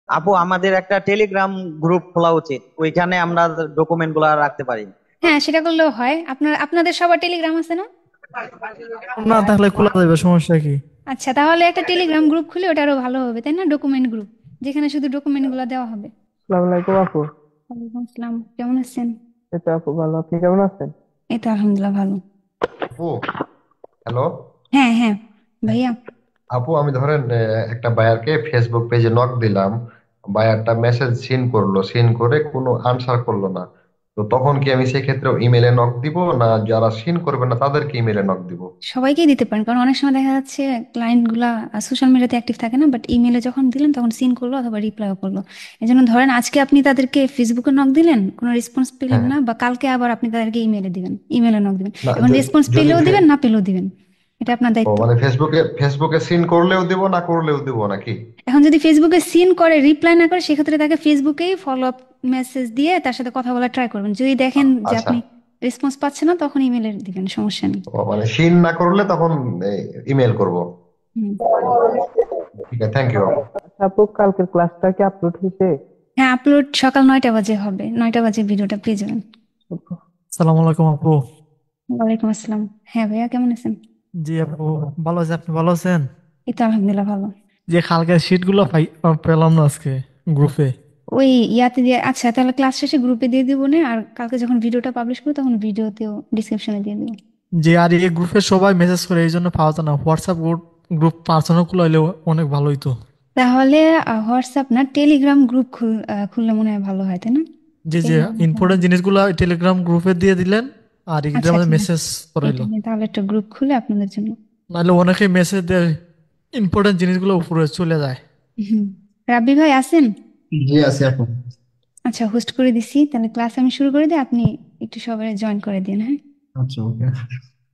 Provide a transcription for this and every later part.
আপু, আমাদের একটা টেলিগ্রাম গ্রুপ খোলা উচিত, ওইখানে আমরা ডকুমেন্ট গুলা রাখতে পারি। হ্যাঁ, সেটা করলেও হয়। আপনাদের সবার টেলিগ্রাম আছে না? না থাকলে খোলা যাবে, সমস্যা কি? আচ্ছা, তাহলে একটা টেলিগ্রাম গ্রুপ খুলে ওটা আরো ভালো হবে, তাই না? ডকুমেন্ট গ্রুপ, যেখানে শুধু ডকুমেন্ট গুলো দেওয়া হবে। আসসালামু আলাইকুম আপু। ওয়ালাইকুম আসসালাম, কেমন আছেন? এই তো আপু ভালো, আপনি কেমন আছেন? এই তো আলহামদুলিল্লাহ ভালো। আপু, হ্যালো। হ্যাঁ হ্যাঁ, ভাইয়া। আপু, আমি ধরেন একটা বায়ারকে ফেসবুক পেজে নক দিলাম। বায়ারটা মেসেজ সিন করলো, সিন করে কোনো আনসার করলো না। তো তখন কি আমি সেক্ষেত্রে ইমেলে নক দিব, না যারা সিন করবে না তাদেরকে ইমেলে নক দিব? সবাইকেই দিতে পারেন, কারণ অনেক সময় দেখা যাচ্ছে ক্লায়েন্ট গুলা সোশ্যাল মিডিয়াতে অ্যাক্টিভ থাকে না, বাট ইমেলে যখন দিলেন তখন সিন করলো অথবা রিপ্লাইও করলো। এই জন্য ধরেন আজকে আপনি তাদেরকে ফেসবুকে নক দিলেন, কোনো রেসপন্স পেলেন হ্যাঁ। না, বা কালকে আবার আপনি তাদেরকে ইমেলে দিবেন, ইমেলে নক দিবেন। না, এখন রেসপন্স যদি পেলেও দিবেন, না পেলেও দিবেন, এটা আপনার ও দায়িত্ব। মানে ফেসবুকে ফেসবুকে সিন করলেও দিব, না করলেও দিব নাকি? এখন যদি ফেসবুকে সিন করে রিপ্লাই না করে, সেক্ষেত্রে তাকে ফেসবুকেই ফলো আপ মেসেজ দিয়ে তার সাথে কথা বলা ট্রাই করবেন। যদি দেখেন যে আচ্ছা। আপনি রেসপন্স পাচ্ছেন না, তখন ইমেলে দিবেন, সমস্যা নেই। ও মানে সিন না করলে তখন ইমেল করব। হুম। ঠিক আছে, থ্যাংক ইউ আপু। আচ্ছা আপু, কালকের ক্লাসটা কি আপলোড হয়েছে? হ্যাঁ, আপলোড সকাল 9টা বাজে হবে, 9টা বাজে ভিডিওটা পেয়ে যাবেন। আসসালামু আলাইকুম আপু। ওয়ালাইকুম আসসালাম। হ্যাঁ ভাইয়া, কেমন আছেন? জি আপু ভালো আছে, আপনি ভালো আছেন? এই তো আলহামদুলিল্লাহ ভালো। যে কালকের শিট গুলো পেলাম না আজকে গ্রুপে। ওই ইয়াতে দিয়ে, আচ্ছা তাহলে ক্লাস শেষে গ্রুপে দিয়ে দিব না, আর কালকে যখন ভিডিওটা পাবলিশ করবো তখন ভিডিওতেও ডিসক্রিপশনে দিয়ে দিব। যে আর এই গ্রুপে সবাই মেসেজ করে, এই জন্য পাওয়া যায় না। হোয়াটসঅ্যাপ গ্রুপ গ্রুপ পার্সোনাল গুলো হইলে অনেক ভালো হইতো। তাহলে হোয়াটসঅ্যাপ না, টেলিগ্রাম গ্রুপ খুললে মনে হয় ভালো হয়, তাই না? যে যে টেলিগ্রাম। ইম্পর্টেন্ট জিনিসগুলো টেলিগ্রাম গ্রুপে দিয়ে দিলেন, আর এটার আচ্ছা মধ্যে ঠিক আছে, মেসেজ এটা করাইলো। নিয়ে তাহলে একটা গ্রুপ খুলে আপনাদের জন্য। নাহলে অনেকে মেসেজ দেয়, ইম্পর্টেন্ট জিনিসগুলো উপরে চলে যায়। হুম। রাব্বি ভাই আছেন? জি আছে আপু। আচ্ছা, হোস্ট করে দিছি, তাহলে ক্লাস আমি শুরু করে দিই, আপনি একটু সবাই জয়েন করে দিন, হ্যাঁ? আচ্ছা, ওকে।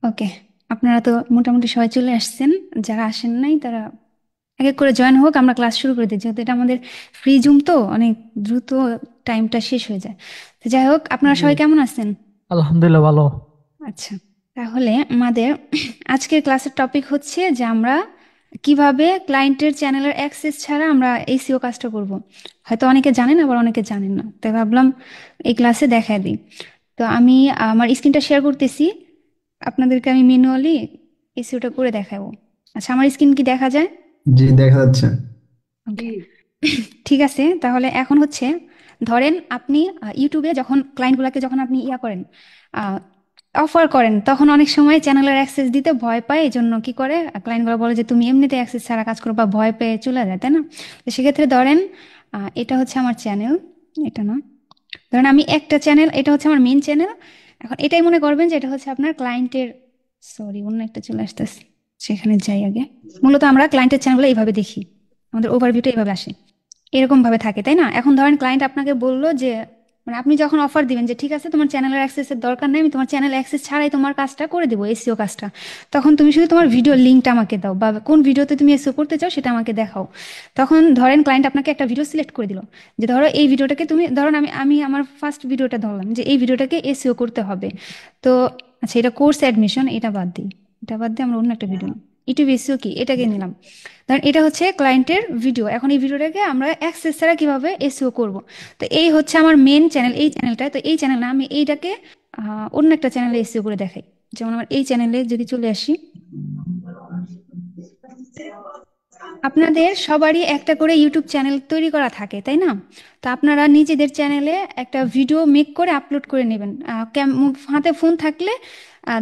ওকে। আপনারা তো মোটামুটি সবাই চলে আসছেন, যারা আসেন নাই তারা এক এক করে জয়েন হোক, আমরা ক্লাস শুরু করে দিই, যেহেতু এটা আমাদের ফ্রি জুম, তো অনেক দ্রুত টাইমটা শেষ হয়ে যায়। তো যাই হোক, আপনারা জি। সবাই কেমন আছেন? আলহামদুলিল্লাহ ভালো। আচ্ছা, তাহলে আমাদের আজকের ক্লাসের টপিক হচ্ছে যে আমরা কিভাবে ক্লায়েন্টের চ্যানেলের অ্যাক্সেস ছাড়া আমরা এসইও কাজটা করব। হয়তো অনেকে জানেন, আবার অনেকে জানেন না, তাই ভাবলাম এই ক্লাসে দেখায় দিই। তো আমি আমার স্ক্রিনটা শেয়ার করতেছি, আপনাদেরকে আমি ম্যানুয়ালি এসইওটা করে দেখাবো। আচ্ছা, আমার স্ক্রিন কি দেখা যায়? জি, দেখা যাচ্ছে। ওকে। ঠিক আছে, তাহলে এখন হচ্ছে, ধরেন আপনি ইউটিউবে যখন ক্লায়েন্টগুলোকে যখন আপনি ইয়া করেন, অফার করেন, তখন অনেক সময় চ্যানেলের অ্যাক্সেস দিতে ভয় পায়, এই জন্য কি করে ক্লায়েন্টগুলো বলে যে তুমি এমনিতে অ্যাক্সেস ছাড়া কাজ করো, বা ভয় পেয়ে চলে যায়, তাই না? তো সেক্ষেত্রে ধরেন এটা হচ্ছে আমার চ্যানেল, এটা না, ধরেন আমি একটা চ্যানেল, এটা হচ্ছে আমার মেন চ্যানেল। এখন এটাই মনে করবেন যে এটা হচ্ছে আপনার ক্লায়েন্টের, সরি অন্য একটা চলে আসতেছে, সেখানে যাই আগে। মূলত আমরা ক্লায়েন্টের চ্যানেলগুলো এইভাবে দেখি, আমাদের ওভারভিউটা এইভাবে আসে, এরকম ভাবে থাকে, তাই না? এখন ধরেন ক্লায়েন্ট আপনাকে বললো যে, মানে আপনি যখন অফার দিবেন যে ঠিক আছে তোমার চ্যানেলের অ্যাক্সেসের দরকার নেই, আমি তোমার চ্যানেল অ্যাক্সেস ছাড়াই তোমার কাজটা করে দেবো, এসইও কাজটা, তখন তুমি শুধু তোমার ভিডিও লিঙ্কটা আমাকে দাও, বা কোন ভিডিওতে তুমি এসইও করতে চাও সেটা আমাকে দেখাও। তখন ধরেন ক্লায়েন্ট আপনাকে একটা ভিডিও সিলেক্ট করে দিল, যে ধরো এই ভিডিওটাকে তুমি, ধরুন আমি আমি আমার ফার্স্ট ভিডিওটা ধরলাম যে এই ভিডিওটাকে এসইও করতে হবে। তো আচ্ছা, এটা কোর্স অ্যাডমিশন, এটা বাদ দিই, এটা বাদ দিয়ে আমরা অন্য একটা ভিডিও, ইউটিউব এসইও কি, এটাকে নিলাম। ধরেন এটা হচ্ছে ক্লায়েন্টের ভিডিও, এখন এই ভিডিওটাকে আমরা অ্যাক্সেস ছাড়া কিভাবে এসইও করব। তো এই হচ্ছে আমার মেন চ্যানেল, এই চ্যানেলটা, তো এই চ্যানেল না, আমি এইটাকে অন্য একটা চ্যানেলে এসইও করে দেখাই। যেমন আমার এই চ্যানেলে যদি চলে আসি, আপনাদের সবারই একটা করে ইউটিউব চ্যানেল তৈরি করা থাকে, তাই না? তো আপনারা নিজেদের চ্যানেলে একটা ভিডিও মেক করে আপলোড করে নেবেন, হাতে ফোন থাকলে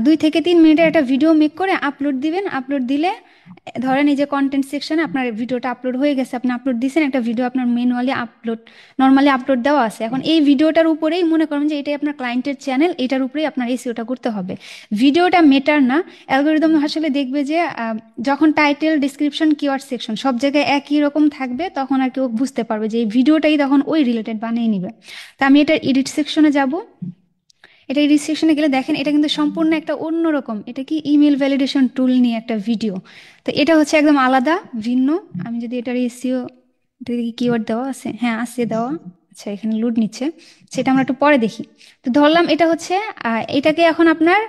2 থেকে 3 মিনিটের একটা ভিডিও মেক করে আপলোড দিবেন। আপলোড দিলে ধরেন এই যে কন্টেন্ট সেকশনে আপনার ভিডিওটা আপলোড হয়ে গেছে, আপনি আপলোড দিয়েছেন একটা ভিডিও, আপনার ম্যানুয়ালি আপলোড, নর্মালি আপলোড দেওয়া আছে, এখন এই ভিডিওটার উপরেই মনে করেন যে এটাই আপনার ক্লায়েন্টের চ্যানেল, এটার উপরেই আপনার এসইওটা করতে হবে। ভিডিওটা মেটার না, অ্যালগোরিদম আসলে দেখবে যে যখন টাইটেল, ডিসক্রিপশন, কিওয়ার্ড সেকশন সব জায়গায় একই রকম থাকবে, তখন আর কেউ বুঝতে পারবে যে এই ভিডিওটাই তখন ওই রিলেটেড বানিয়ে নিবে। তা আমি এটা এডিট সেকশনে যাব, এটা এডিট সেকশনে গেলে দেখেন এটা কিন্তু সম্পূর্ণ একটা অন্যরকম, এটা কি ইমেল ভ্যালিডেশন টুল নিয়ে একটা ভিডিও। তো এটা হচ্ছে একদম আলাদা, ভিন্ন। আমি যদি এটার এসইও, এটা কি কিওয়ার্ড দেওয়া আছে? হ্যাঁ আছে দেওয়া। আচ্ছা, এখানে লোড নিচ্ছে, সেটা আমরা একটু পরে দেখি। তো ধরলাম এটা হচ্ছে এটাকে এখন আপনার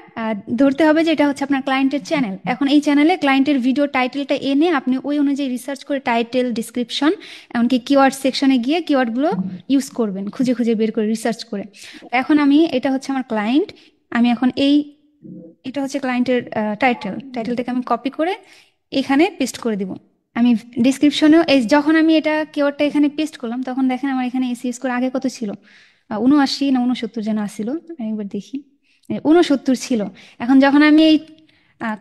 ধরতে হবে যে এটা হচ্ছে আপনার ক্লায়েন্টের চ্যানেল। এখন এই চ্যানেলে ক্লায়েন্টের ভিডিও টাইটেলটা এনে আপনি ওই অনুযায়ী রিসার্চ করে টাইটেল, ডিসক্রিপশন, এমনকি কিওয়ার্ড সেকশনে গিয়ে কিওয়ার্ডগুলো ইউজ করবেন, খুঁজে খুঁজে বের করে রিসার্চ করে। এখন আমি এটা হচ্ছে আমার ক্লায়েন্ট, আমি এখন এটা হচ্ছে ক্লায়েন্টের টাইটেলটাকে আমি কপি করে এখানে পেস্ট করে দিব। আমি ডিসক্রিপশনেও যখন আমি এটা কিওয়ার্ডটা এখানে পেস্ট করলাম তখন দেখেন আমার এখানে এসইও স্কোর আগে কত ছিল, ৭৯ না ৬৯ যেন আসছিল, আমি একবার দেখি, ৬৯ ছিল। এখন যখন আমি এই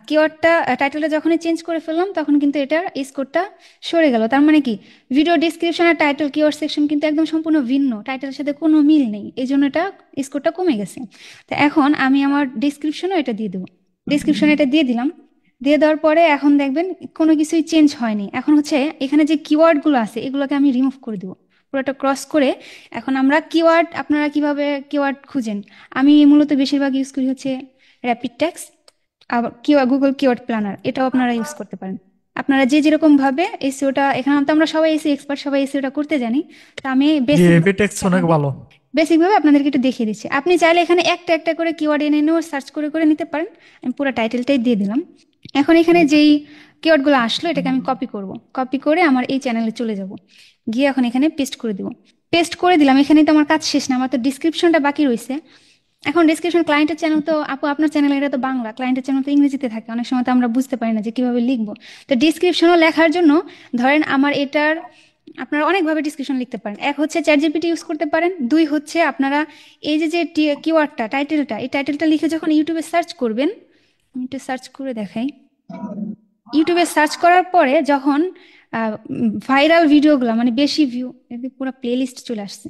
কিওয়ার্ডটা টাইটেলটা যখনই চেঞ্জ করে ফেললাম তখন কিন্তু এটার এই স্কোরটা সরে গেল। তার মানে কি, ভিডিও ডিসক্রিপশন আর টাইটেল কিওয়ার্ড সেকশন কিন্তু একদম সম্পূর্ণ ভিন্ন, টাইটেলের সাথে কোনো মিল নেই, এই জন্য এটা স্কোরটা কমে গেছে। তো এখন আমি আমার ডিসক্রিপশনও এটা দিয়ে দেবো, ডিসক্রিপশনে এটা দিয়ে দিলাম। দিয়ে দেওয়ার পরে এখন দেখবেন কোনো কিছুই চেঞ্জ হয়নি। এখন হচ্ছে এখানে যে কিওয়ার্ডগুলো আছে এগুলোকে আমি রিমুভ করে দেবো, পুরোটা ক্রস করে। এখন আমরা কিওয়ার্ড, আপনারা কিভাবে কিওয়ার্ড খুঁজেন, আমি মূলত বেশিরভাগ ইউজ করি হচ্ছে র্যাপিড টেক্সট, আবার গুগল কিওয়ার্ড প্ল্যানার, এটাও আপনারা ইউজ করতে পারেন। আপনারা যে যেরকম ভাবে এসইওটা, এখানে তো আমরা সবাই এসইও এক্সপার্ট, সবাই এসইওটা করতে জানি। তো আমি জি, এপিটেক্স অনেক ভালো। বেসিক ভাবে আপনাদেরকে একটু দেখিয়ে দিচ্ছি। আপনি চাইলে এখানে একটা একটা করে কিওয়ার্ড এনে এনেও সার্চ করে করে নিতে পারেন। আমি পুরো টাইটেলটাই দিয়ে দিলাম। এখন এখানে যেই কিওয়ার্ডগুলো আসলো এটাকে আমি কপি করব, কপি করে আমার এই চ্যানেলে চলে যাব, গিয়ে এখন এখানে পেস্ট করে দিব। পেস্ট করে দিলাম, এখানে তো আমার কাজ শেষ না, আমার তো ডিসক্রিপশনটা বাকি রয়েছে। এখন ডিসক্রিপশন, ক্লায়েন্টের চ্যানেল তো আপু আপনার চ্যানেল, এটা তো বাংলা, ক্লায়েন্টের চ্যানেল তো ইংরেজিতে থাকে, অনেক সময় তো আমরা বুঝতে পারি না যে কিভাবে লিখবো। তো ডিসক্রিপশনও লেখার জন্য ধরেন আমার এটার, আপনারা অনেকভাবে ডিসক্রিপশন লিখতে পারেন। এক হচ্ছে চ্যাটজিপিটি ইউজ করতে পারেন, দুই হচ্ছে আপনারা এই যে যে কিওয়ার্ডটা, টাইটেলটা, এই টাইটেলটা লিখে যখন ইউটিউবে সার্চ করবেন, আমি একটু সার্চ করে দেখাই। ইউটিউবে সার্চ করার পরে যখন ভাইরাল ভিডিওগুলো, মানে বেশি ভিউ, পুরো প্লে লিস্ট চলে আসছে,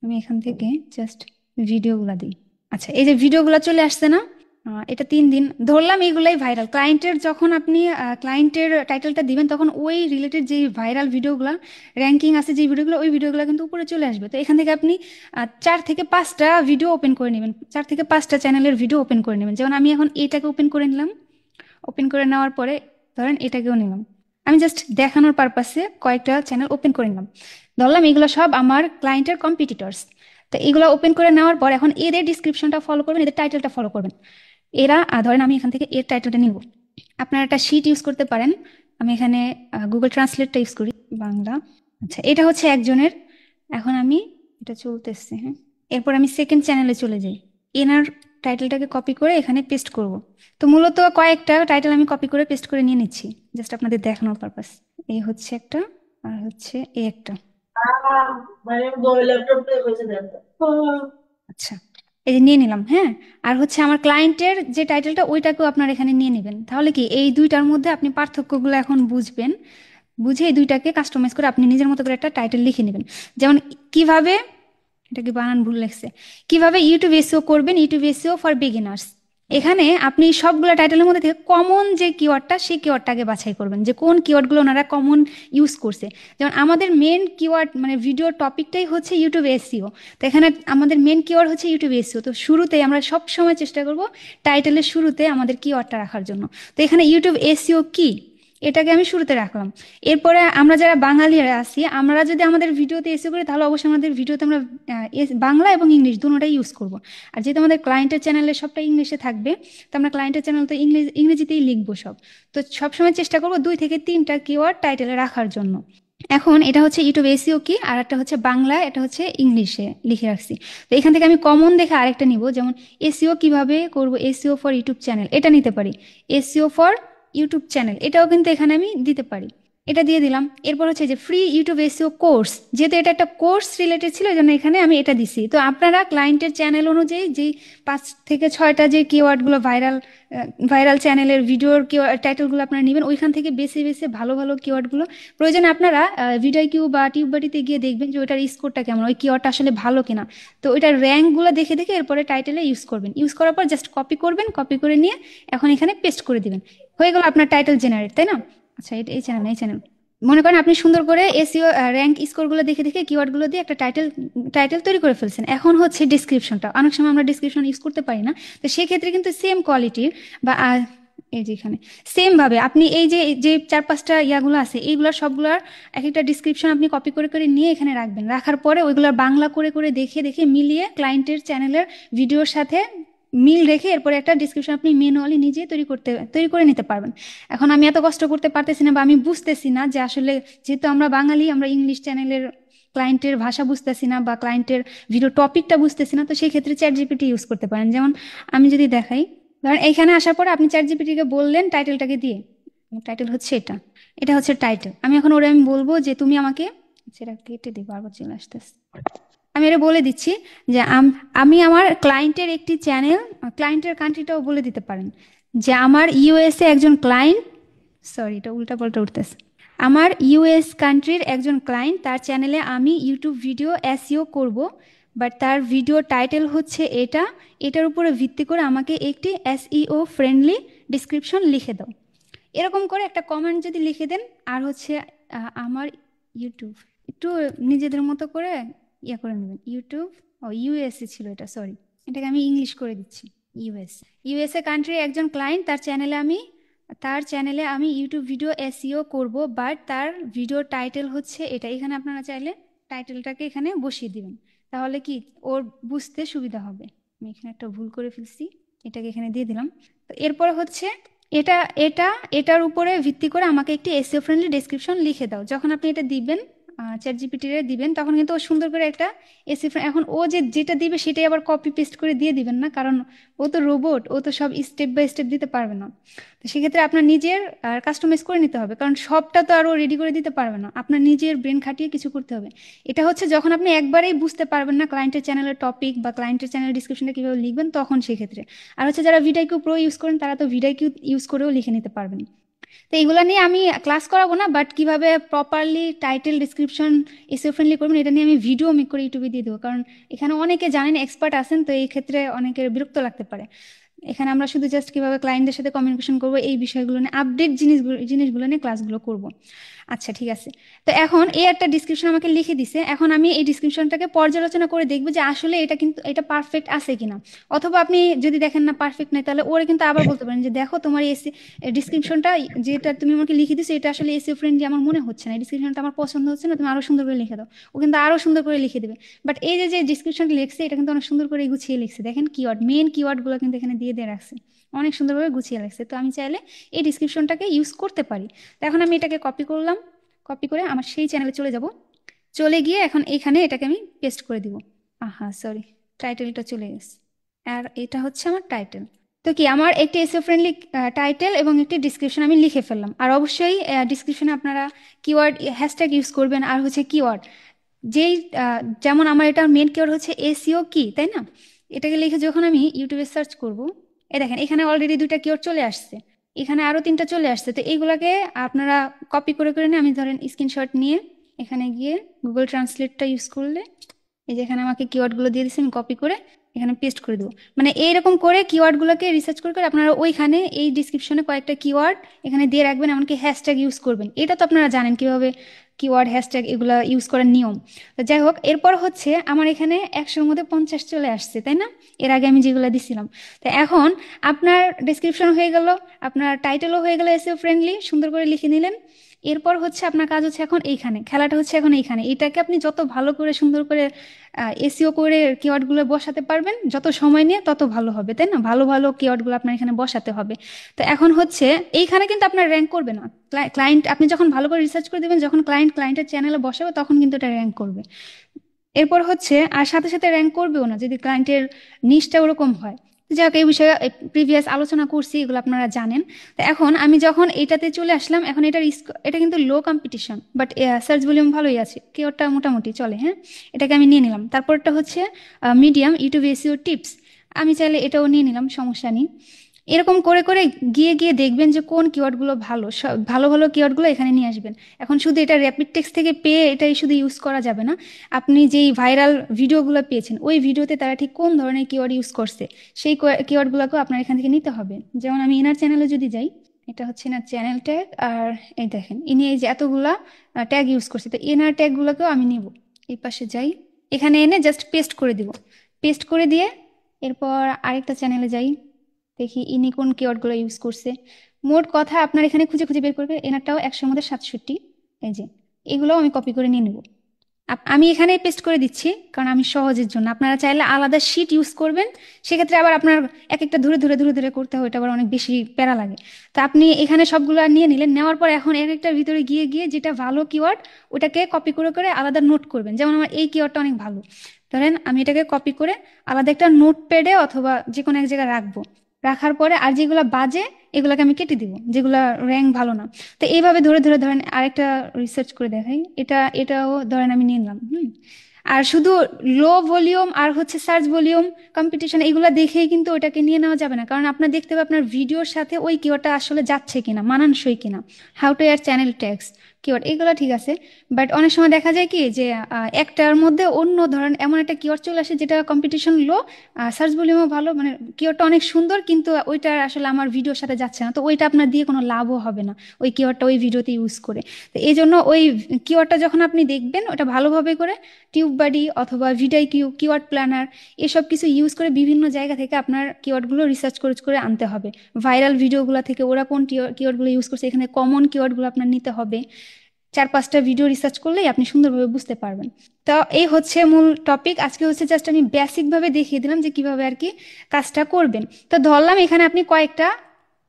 আমি এখান থেকে জাস্ট ভিডিওগুলো দিই। আচ্ছা, এই যে ভিডিওগুলো চলে আসছে না, এটা 3 দিন ধরলাম, এইগুলাই ভাইরাল। ক্লায়েন্টের যখন আপনি ক্লায়েন্টের টাইটেলটা দিবেন তখন ওই রিলেটেড যে ভাইরাল ভিডিওগুলো, র্যাঙ্কিং আছে যে ভিডিওগুলো, ওই ভিডিওগুলো কিন্তু উপরে চলে আসবে। তো এখান থেকে আপনি 4 থেকে 5টা ভিডিও ওপেন করে নেবেন, 4 থেকে 5টা চ্যানেলের ভিডিও ওপেন করে নেবেন। যেমন আমি এখন এটাকে ওপেন করে নিলাম, ওপেন করে নেওয়ার পরে ধরেন এটাকেও নিলাম, আমি জাস্ট দেখানোর পারপাসে কয়েকটা চ্যানেল ওপেন করে নিলাম। ধরলাম এগুলো সব আমার ক্লায়েন্টের কম্পিটিটর্স। তো এগুলো ওপেন করে নেওয়ার পর এখন এদের ডিসক্রিপশনটা ফলো করবেন, এদের টাইটেলটা ফলো করবেন। এরা ধরেন আমি এখান থেকে এর টাইটেলটা নিব, আপনারা একটা শিট ইউজ করতে পারেন। আমি এখানে গুগল ট্রান্সলেটটা ইউজ করি, বাংলা। আচ্ছা, এটা হচ্ছে একজনের। এখন আমি এটা চলতেছে, হ্যাঁ, এরপর আমি সেকেন্ড চ্যানেলে চলে যাই, এনার টাইটেলটাকে কপি করে এখানে পেস্ট করব। তো মূলত কয়েকটা টাইটেল আমি কপি করে পেস্ট করে নিয়ে নিচ্ছি, জাস্ট আপনাদের দেখানোর পারপাস। এই হচ্ছে একটা, আর হচ্ছে এই একটা। আচ্ছা, এই যে নিয়ে নিলাম, হ্যাঁ। আর হচ্ছে আমার ক্লায়েন্টের যে টাইটেলটা, ওইটাকেও আপনার এখানে নিয়ে নেবেন। তাহলে কি এই দুইটার মধ্যে আপনি পার্থক্যগুলো এখন বুঝবেন, বুঝে এই দুইটাকে কাস্টমাইজ করে আপনি নিজের মতো করে একটা টাইটেল লিখে নেবেন। যেমন কিভাবে, এটা কি বানান ভুল লেখছে, কিভাবে ইউটিউব এসইও করবেন, ইউটিউব এসইও ফর বিগিনার্স। এখানে আপনি সবগুলো টাইটেলের মধ্যে থেকে কমন যে কিওয়ার্ডটা, সেই কিওয়ার্ডটাকে বাছাই করবেন, যে কোন কিওয়ার্ডগুলো ওনারা কমন ইউজ করছে। যেমন আমাদের মেন কিওয়ার্ড, মানে ভিডিও টপিকটাই হচ্ছে ইউটিউব এসইও, তো এখানে আমাদের মেন কিওয়ার্ড হচ্ছে ইউটিউব এসইও। তো শুরুতেই আমরা সব সময় চেষ্টা করব টাইটেলের শুরুতে আমাদের কিওয়ার্ডটা রাখার জন্য। তো এখানে ইউটিউব এসইও কি, এটাকে আমি শুরুতে রাখলাম। এরপরে আমরা যারা বাঙালিরা আছি, আমরা যদি আমাদের ভিডিওতে এসে করি তাহলে অবশ্যই আমাদের ভিডিওতে আমরা বাংলা এবং ইংলিশ দুটোটাই ইউজ করব। আর যেহেতু আমাদের ক্লায়েন্টের চ্যানেলে সবটা ইংলিশে থাকবে, তো আমরা ক্লায়েন্টের চ্যানেল তো ইংরেজিতেই লিখবো সব। তো সবসময় চেষ্টা করবো 2 থেকে 3টা কিওয়ার্ড টাইটেলে রাখার জন্য। এখন এটা হচ্ছে ইউটিউব এসইও কি, আর একটা হচ্ছে বাংলা, এটা হচ্ছে ইংলিশে লিখে রাখছি। তো এখান থেকে আমি কমন দেখে আরেকটা নিব, যেমন এসইও কিভাবে করব, এসইও ফর ইউটিউব চ্যানেল, এটা নিতে পারি। এসইও ফর ইউটিউব চ্যানেল, এটাও কিন্তু এখানে আমি দিতে পারি, এটা দিয়ে দিলাম। এরপর হচ্ছে যে ফ্রি ইউটিউব এসইও কোর্স, যেহেতু এটা একটা কোর্স রিলেটেড ছিল, এই জন্য এখানে আমি এটা দিছি। তো আপনারা ক্লায়েন্টের চ্যানেল অনুযায়ী যে 5 থেকে 6টা যে কিওয়ার্ডগুলো ভাইরাল চ্যানেলের ভিডিওর টাইটেলগুলো আপনারা নেবেন, ওইখান থেকে বেছে বেছে ভালো ভালো কিওয়ার্ডগুলো, প্রয়োজনে আপনারা ভিডিও বা টিউববাটিতে গিয়ে দেখবেন যে ওইটার স্কোরটা কেমন, ওই কিওয়ার্ডটা আসলে ভালো কিনা। তো ওইটার র্যাঙ্কগুলো দেখে দেখে এরপরে টাইটেলে ইউজ করবেন। ইউজ করার পর জাস্ট কপি করবেন, কপি করে নিয়ে এখন এখানে পেস্ট করে দিবেন, হয়ে গেল আপনার টাইটেল জেনারেট, তাই না? আচ্ছা, এই চ্যানেল মনে করেন আপনি সুন্দর করে এসইও র্যাঙ্ক স্কোরগুলো দেখে দেখে কিওয়ার্ডগুলো দিয়ে একটা টাইটেল তৈরি করে ফেলছেন। এখন হচ্ছে ডিসক্রিপশনটা, অনেক সময় আমরা ডিসক্রিপশন ইউজ করতে পারি না, তো সেক্ষেত্রে কিন্তু সেম কোয়ালিটির বা এই যে এখানে সেম ভাবে আপনি এই যে যে 4-5টা ইয়াগুলো আছে এইগুলোর সবগুলোর এক একটা ডিসক্রিপশন আপনি কপি করে করে নিয়ে এখানে রাখবেন, রাখার পরে ওইগুলোর বাংলা করে করে দেখে দেখে মিলিয়ে ক্লায়েন্টের চ্যানেলের ভিডিওর সাথে মিল রেখে এরপরে একটা ডিসক্রিপশন আপনি ম্যানুয়ালি নিজে তৈরি করে নিতে পারবেন। এখন আমি এত কষ্ট করতে পারতেছি না বা আমি বুঝতেছি না যে আসলে, যেহেতু আমরা বাঙালি, আমরা ইংলিশ চ্যানেলের ক্লায়েন্টের ভাষা বুঝতেছি না বা ক্লায়েন্টের ভিডিও টপিকটা বুঝতেছি না, তো সেই ক্ষেত্রে চ্যাট জিপিটি ইউজ করতে পারেন। যেমন আমি যদি দেখাই, ধরেন এইখানে আসার পরে আপনি চ্যাট জিপিটিকে বললেন টাইটেলটাকে দিয়ে, টাইটেল হচ্ছে এটা, এটা হচ্ছে টাইটেল। আমি এখন ওরে আমি বলবো যে তুমি আমাকে, সেটা কেটে দিই, বারবার চলে আসতেছে। আমি এটা বলে দিচ্ছি যে আমি আমার ক্লায়েন্টের একটি চ্যানেল, ক্লায়েন্টের কান্ট্রিটাও বলে দিতে পারেন যে আমার ইউএসএ একজন ক্লায়েন্ট, সরি এটা উল্টা পাল্টা উঠতেছে, আমার ইউএস কান্ট্রির একজন ক্লায়েন্ট, তার চ্যানেলে আমি ইউটিউব ভিডিও এসইও করব, বাট তার ভিডিও টাইটেল হচ্ছে এটা, এটার উপরে ভিত্তি করে আমাকে একটি এসইও ফ্রেন্ডলি ডিসক্রিপশন লিখে দাও। এরকম করে একটা কমেন্ট যদি লিখে দেন, আর হচ্ছে আমার ইউটিউব, একটু নিজেদের মতো করে ইয়া করে নেবেন, ইউটিউব, ও ইউএসএ ছিল এটা, সরি এটাকে আমি ইংলিশ করে দিচ্ছি, ইউএসএ কান্ট্রির একজন ক্লায়েন্ট, তার চ্যানেলে আমি ইউটিউব ভিডিও এসইও করব, বাট তার ভিডিও টাইটেল হচ্ছে এটা। এখানে আপনারা চাইলে টাইটেলটাকে এখানে বসিয়ে দিবেন, তাহলে কি ওর বুঝতে সুবিধা হবে। আমি এখানে একটা ভুল করে ফেলছি, এটাকে এখানে দিয়ে দিলাম। তো এরপর হচ্ছে এটা এটা এটার উপরে ভিত্তি করে আমাকে একটি এসইও ফ্রেন্ডলি ডেসক্রিপশন লিখে দাও। যখন আপনি এটা দিবেন, চ্যাট জিপিটিতে দিবেন, তখন কিন্তু ও সুন্দর করে একটা এখন ও যেটা দিবে সেটাই আবার কপি পেস্ট করে দিয়ে দিবেন না, কারণ ও তো রোবট, ও তো সব স্টেপ বাই স্টেপ দিতে পারবে না। তো সেক্ষেত্রে আপনার নিজের কাস্টমাইজ করে নিতে হবে, কারণ সবটা তো আরও রেডি করে দিতে পারবে না, আপনার নিজের ব্রেন খাটিয়ে কিছু করতে হবে। এটা হচ্ছে যখন আপনি একবারেই বুঝতে পারবেন না ক্লায়েন্টের চ্যানেলের টপিক বা ক্লায়েন্টের চ্যানেলের ডিসক্রিপশনটা কীভাবে লিখবেন, তখন সেক্ষেত্রে। আর হচ্ছে যারা ভিডিআইকিউ প্রো ইউজ করেন তারা তো ভিডিআইকিউ ইউজ করেও লিখে নিতে পারবেন। তো এইগুলো নিয়ে আমি ক্লাস করাবো না, বাট কিভাবে properly title description SEO friendly করবেন এটা নিয়ে আমি ভিডিও মেক করে ইউটিউবে দিয়ে দেবো, কারণ এখানে অনেকে জানেন, এক্সপার্ট আছেন, তো এই ক্ষেত্রে অনেকের বিরক্ত লাগতে পারে। এখানে আমরা শুধু জাস্ট কিভাবে ক্লায়েন্টদের সাথে কমিউনিকেশন করবো এই বিষয়গুলো নিয়ে, আপডেট জিনিসগুলো নিয়ে ক্লাসগুলো করব। আচ্ছা ঠিক আছে, তো এখন এই একটা ডিসক্রিপশন আমাকে লিখে দিছে, এখন আমি এই ডিসক্রিপশনটাকে পর্যালোচনা করে দেখবো যে আসলে এটা কিন্তু এটা পারফেক্ট আছে কিনা। অথবা আপনি যদি দেখেন না পারফেক্ট নাই, তাহলে ওরা কিন্তু আবার বলতে পারেন যে দেখো তোমার এই ডিসক্রিপশনটা যেটা তুমি আমাকে লিখে দিছো এটা আসলে এসইও ফ্রেন্ডলি আমার মনে হচ্ছে না, এই ডিসক্রিপশনটা আমার পছন্দ হচ্ছে না, তুমি আরো সুন্দর করে লিখে দাও। ও কিন্তু আরো সুন্দর করে লিখে দেবে। বাট এই যে যে ডিসক্রিপশনটা লিখছে এটা কিন্তু অনেক সুন্দর করে গুছিয়ে লিখছে, দেখেন মেন কিওয়ার্ড গুলো কিন্তু এখানে দিয়ে দিয়ে রাখছে, অনেক সুন্দরভাবে গুছিয়ে রাখছে। তো আমি চাইলে এই ডিসক্রিপশনটাকে ইউজ করতে পারি। তো এখন আমি এটাকে কপি করলাম, কপি করে আমার সেই চ্যানেলে চলে যাব, চলে গিয়ে এখন এইখানে এটাকে আমি পেস্ট করে দিব। সরি, টাইটেলটা চলে গেছে, আর এটা হচ্ছে আমার টাইটেল। তো কি আমার একটি এসইও ফ্রেন্ডলি টাইটেল এবং একটি ডিসক্রিপশন আমি লিখে ফেললাম। আর অবশ্যই ডিসক্রিপশনে আপনারা কিওয়ার্ড হ্যাশট্যাগ ইউজ করবেন, আর হচ্ছে কিওয়ার্ড যেই যেমন আমার এটা মেন কিওয়ার্ড হচ্ছে এসইও কি, তাই না? এটাকে লিখে যখন আমি ইউটিউবে সার্চ করব, দেখেন এখানে অলরেডি 2টা কিওয়ার্ড চলে আসছে, এখানে আরো 3টা চলে আসছে। তো এইগুলাকে আপনারা কপি করে করে নিয়ে, আমি ধরেন স্ক্রিনশট নিয়ে এখানে গিয়ে গুগল ট্রান্সলেটটা ইউজ করলে এই যে এখানে আমাকে কিওয়ার্ডগুলো দিয়ে দিচ্ছে, আমি কপি করে এখানে পেস্ট করে দেবো। মানে এইরকম করে কিওয়ার্ডগুলোকে রিসার্চ করে করে আপনারা ওইখানে এই ডিসক্রিপশনে কয়েকটা কিওয়ার্ড এখানে দিয়ে রাখবেন, এমনকি হ্যাশট্যাগ ইউজ করবেন। এটা তো আপনারা জানেন কিভাবে কিওয়ার্ড হ্যাশট্যাগ এগুলো ইউজ করার নিয়ম। তো যাই হোক, এরপর হচ্ছে আমার এখানে 100-র মধ্যে 50 চলে আসছে, তাই না? এর আগে আমি যেগুলো দিছিলাম। তো এখন আপনার ডিসক্রিপশন হয়ে গেল, আপনার টাইটেলও হয়ে গেল এসইও ফ্রেন্ডলি, সুন্দর করে লিখে নিলেন। এরপর হচ্ছে আপনার কাজ হচ্ছে এখন এইখানে, খেলাটা হচ্ছে এখন এইখানে, এটাকে আপনি যত ভালো করে সুন্দর করে এসইও করে কিওয়ার্ডগুলো বসাতে পারবেন, যত সময় নিয়ে তত ভালো হবে, তাই না? ভালো ভালো কিওয়ার্ডগুলো আপনার এখানে বসাতে হবে। তো এখন হচ্ছে এইখানে কিন্তু আপনার র্যাঙ্ক করবে না, ক্লায়েন্ট আপনি যখন ভালো করে রিসার্চ করে দেবেন, যখন ক্লায়েন্টের চ্যানেলে বসাবে তখন কিন্তু এটা র্যাঙ্ক করবে। এরপর হচ্ছে আর সাথে সাথে র্যাঙ্ক করবেও না যদি ক্লায়েন্টের নিশটা ওরকম হয়। যাই হোক, এই বিষয়ে প্রিভিয়াস আলোচনা করছি, এগুলো আপনারা জানেন। তো এখন আমি যখন এটাতে চলে আসলাম, এখন এটা কিন্তু লো কম্পিটিশন, বাট সার্চ ভলিউম ভালোই আছে, কিওয়ার্ডটা মোটামুটি চলে, হ্যাঁ এটাকে আমি নিয়ে নিলাম। তারপরটা হচ্ছে মিডিয়াম ইউটিউব এসইও টিপস, আমি চাইলে এটাও নিয়ে নিলাম, সমস্যা নেই। এরকম করে করে গিয়ে গিয়ে দেখবেন যে কোন কিওয়ার্ডগুলো ভালো ভালো কিওয়ার্ডগুলো এখানে নিয়ে আসবেন। এখন শুধু এটা র্যাপিড টেক্সট থেকে পেয়ে এটাই শুধু ইউজ করা যাবে না, আপনি যেই ভাইরাল ভিডিওগুলো পেয়েছেন ওই ভিডিওতে তারা ঠিক কোন ধরনের কিওয়ার্ড ইউজ করছে সেই কিওয়ার্ডগুলোকেও আপনার এখান থেকে নিতে হবে। যেমন আমি ইনার চ্যানেলে যদি যাই, এটা হচ্ছে না চ্যানেল ট্যাগ, আর এই দেখেন ইনি এই যে এতগুলা ট্যাগ ইউজ করছে, তো এনার ট্যাগগুলোকেও আমি নিব। এই পাশে যাই, এখানে এনে জাস্ট পেস্ট করে দিব, পেস্ট করে দিয়ে এরপর আরেকটা চ্যানেলে যাই, দেখি ইনি কোন কিওয়ার্ড গুলো ইউজ করছে। মোট কথা আপনার এখানে খুঁজে খুঁজে বের করবে। এনারটাও 100-র মধ্যে 67। এই যে এগুলো আমি কপি করে নিয়ে নেব। আমি এখানে পেস্ট করে দিচ্ছি কারণ আমি সহজের জন্য। আপনারা চাইলে আলাদা শিট ইউজ করবেন, সেক্ষেত্রে আবার আপনার এক একটা ধরে ধরে ধরে ধরে করতে হয়, এটা আবার অনেক বেশি প্যারা লাগে। তো আপনি এখানে সবগুলো নিয়ে নিলেন, নেওয়ার পর এখন এক একটার ভিতরে গিয়ে গিয়ে যেটা ভালো কিওয়ার্ড ওটাকে কপি করে করে আলাদা নোট করবেন। যেমন আমার এই কিওয়ার্ডটা অনেক ভালো, ধরেন আমি এটাকে কপি করে আলাদা একটা নোট প্যাডে অথবা যে কোনো এক জায়গায় রাখবো। রাখার পরে আর যেগুলা বাজে এগুলাকে আমি কেটে দিব, যেগুলা র্যাঙ্ক ভালো না। তো এইভাবে ধরে ধরে ধরেন আরেকটা রিসার্চ করে দেখাই, এটাও ধরেন আমি নিলাম। আর শুধু লো ভলিউম আর হচ্ছে সার্চ ভলিউম কম্পিটিশন এগুলা দেখেই কিন্তু ওটাকে নিয়ে নেওয়া যাবে না, কারণ আপনার দেখতে হবে আপনার ভিডিওর সাথে ওই কিওয়ার্ডটা আসলে যাচ্ছে কিনা, মানানসই কিনা। How to air channel text keyword এগুলো ঠিক আছে, বাট অনেক সময় দেখা যায় কি যে একটার মধ্যে অন্য ধরেন এমন একটা কিওয়ার্ড চলে আসে যেটা কম্পিটিশন লো, সার্চ ভলিউমও ভালো, মানে কিওয়ার্ডটা অনেক সুন্দর কিন্তু ওইটা আসলে আমার ভিডিওর সাথে যাচ্ছে না, তো ওইটা আপনার দিয়ে কোনো লাভও হবে না ওই কিওয়ার্ডটা ওই ভিডিওতে ইউজ করে। তো এই জন্য ওই কিওয়ার্ডটা যখন আপনি দেখবেন ওটা ভালোভাবে করে টিউববাডি অথবা ভিডিকিউ, কিওয়ার্ড প্ল্যানার এসব কিছু ইউজ করে বিভিন্ন জায়গা থেকে আপনার কিওয়ার্ডগুলো রিসার্চ করে করে আনতে হবে। ভাইরাল ভিডিওগুলো থেকে ওরা কোন কিওয়ার্ডগুলো ইউজ করছে এখানে কমন কিওয়ার্ডগুলো আপনার নিতে হবে। 4-5টা ভিডিও রিসার্চ করলেই আপনি সুন্দরভাবে বুঝতে পারবেন। তো এই হচ্ছে মূল টপিক আজকে। হচ্ছে জাস্ট আমি বেসিক ভাবে দেখিয়ে দিলাম যে কিভাবে আর কি কাজটা করবেন। তো ধরলাম এখানে আপনি কয়েকটা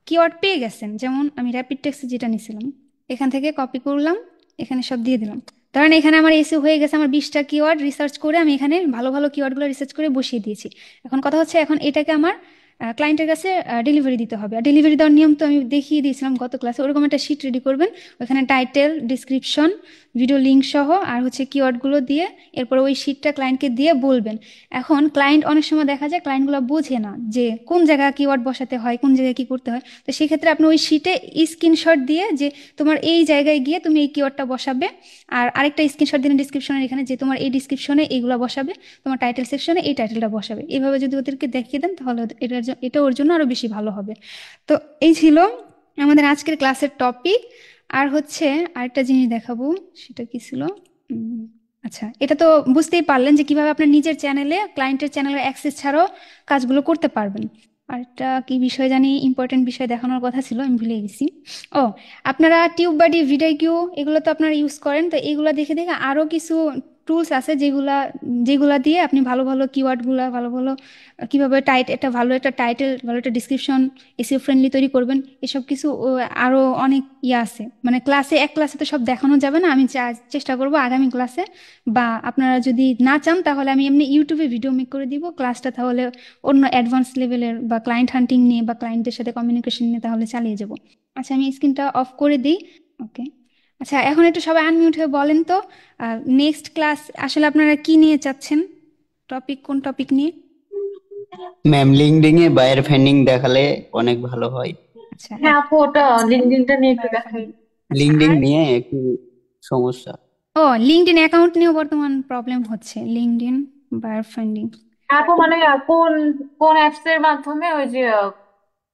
কিওয়ার্ড পেয়ে গেছেন, যেমন আমি র্যাপিড টেক্সট যেটা নিয়েছিলাম এখান থেকে কপি করলাম, এখানে সব দিয়ে দিলাম। ধরেন এখানে আমার এসে হয়ে গেছে আমার 20টা কিওয়ার্ড রিসার্চ করে আমি এখানে ভালো ভালো কিওয়ার্ডগুলো রিসার্চ করে বসিয়ে দিয়েছি। এখন কথা হচ্ছে এখন এটাকে আমার ক্লায়েন্টের কাছে ডেলিভারি দিতে হবে। আর ডেলিভারি দেওয়ার নিয়ম তো আমি দেখিয়ে দিয়েছিলাম গত ক্লাসে। ওরকম একটা শিট রেডি করবেন, ওখানে টাইটেল, ডিসক্রিপশন, ভিডিও লিঙ্ক সহ আর হচ্ছে কিওয়ার্ডগুলো দিয়ে এরপর ওই শিটটা ক্লায়েন্টকে দিয়ে বলবেন। এখন ক্লায়েন্ট অনেক সময় দেখা যায় ক্লায়েন্টগুলো বোঝে না যে কোন জায়গায় কিওয়ার্ড বসাতে হয়, কোন জায়গায় কি করতে হয়। তো সেক্ষেত্রে আপনি ওই শিটে স্ক্রিনশট দিয়ে যে তোমার এই জায়গায় গিয়ে তুমি এই কিওয়ার্ডটা বসাবে, আর আরেকটা স্ক্রিনশট দিন ডিসক্রিপশনের এখানে যে তোমার এই ডিসক্রিপশনে এইগুলো বসাবে, তোমার টাইটেল সেকশনে এই টাইটেলটা বসাবে। এইভাবে যদি ওদেরকে দেখিয়ে দেন তাহলে এটা ওর জন্য আরো বেশি ভালো হবে। তো এই ছিল আমাদের আজকের ক্লাসের টপিক। আর হচ্ছে আরেকটা জিনিস দেখাবো, সেটা কি ছিল? আচ্ছা, এটা তো বুঝতেই পারলেন যে কিভাবে আপনার নিজের চ্যানেলে ক্লায়েন্টের চ্যানেলের অ্যাক্সেস ছাড়াও কাজগুলো করতে পারবেন। আরেকটা কি বিষয় জানি ইম্পর্টেন্ট বিষয় দেখানোর কথা ছিল, আমি ভুলে গেছি। ও, আপনারা টিউববাডি, ভিডিকিউ এগুলো তো আপনারা ইউজ করেন, তো এগুলো দেখে দেখে আরো কিছু টুলস আছে যেগুলা যেগুলা দিয়ে আপনি ভালো ভালো কিওয়ার্ডগুলা ভালো ভালো কিভাবে ভালো একটা টাইটেল, ভালো একটা ডিসক্রিপশন এসইও ফ্রেন্ডলি তৈরি করবেন, এসব কিছু আরো অনেক আছে। মানে এক ক্লাসে তো সব দেখানো যাবে না, আমি চেষ্টা করব আগামী ক্লাসে, বা আপনারা যদি না চান তাহলে আমি এমনি ইউটিউবে ভিডিও মেক করে দিব ক্লাসটা, তাহলে অন্য অ্যাডভান্স লেভেলের বা ক্লায়েন্ট হান্টিং নিয়ে বা ক্লায়েন্টের সাথে কমিউনিকেশন নিয়ে তাহলে চালিয়ে যাব। আচ্ছা, আমি স্ক্রিনটা অফ করে দিই। ওকে, আচ্ছা এখন একটু সবাই আনমিউট হয়ে বলেন তো নেক্সট ক্লাস আসলে আপনারা কি নিয়ে চাচ্ছেন, কোন টপিক নিয়ে? ম্যাম লিঙ্কডিন এ বায়ার ফান্ডিং দেখালে অনেক ভালো হয়। আচ্ছা, হ্যাঁ আপু, ওটা লিঙ্কডইনটা নিয়ে একটু দেখাই। লিঙ্কডিন নিয়ে একটু সমস্যা। ও, লিঙ্কডইন অ্যাকাউন্ট নিয়েও বর্তমান প্রবলেম হচ্ছে, লিঙ্কডইন বায়ার ফান্ডিং। আপু মানে কোন কোন অ্যাপস এর মাধ্যমে ওই যে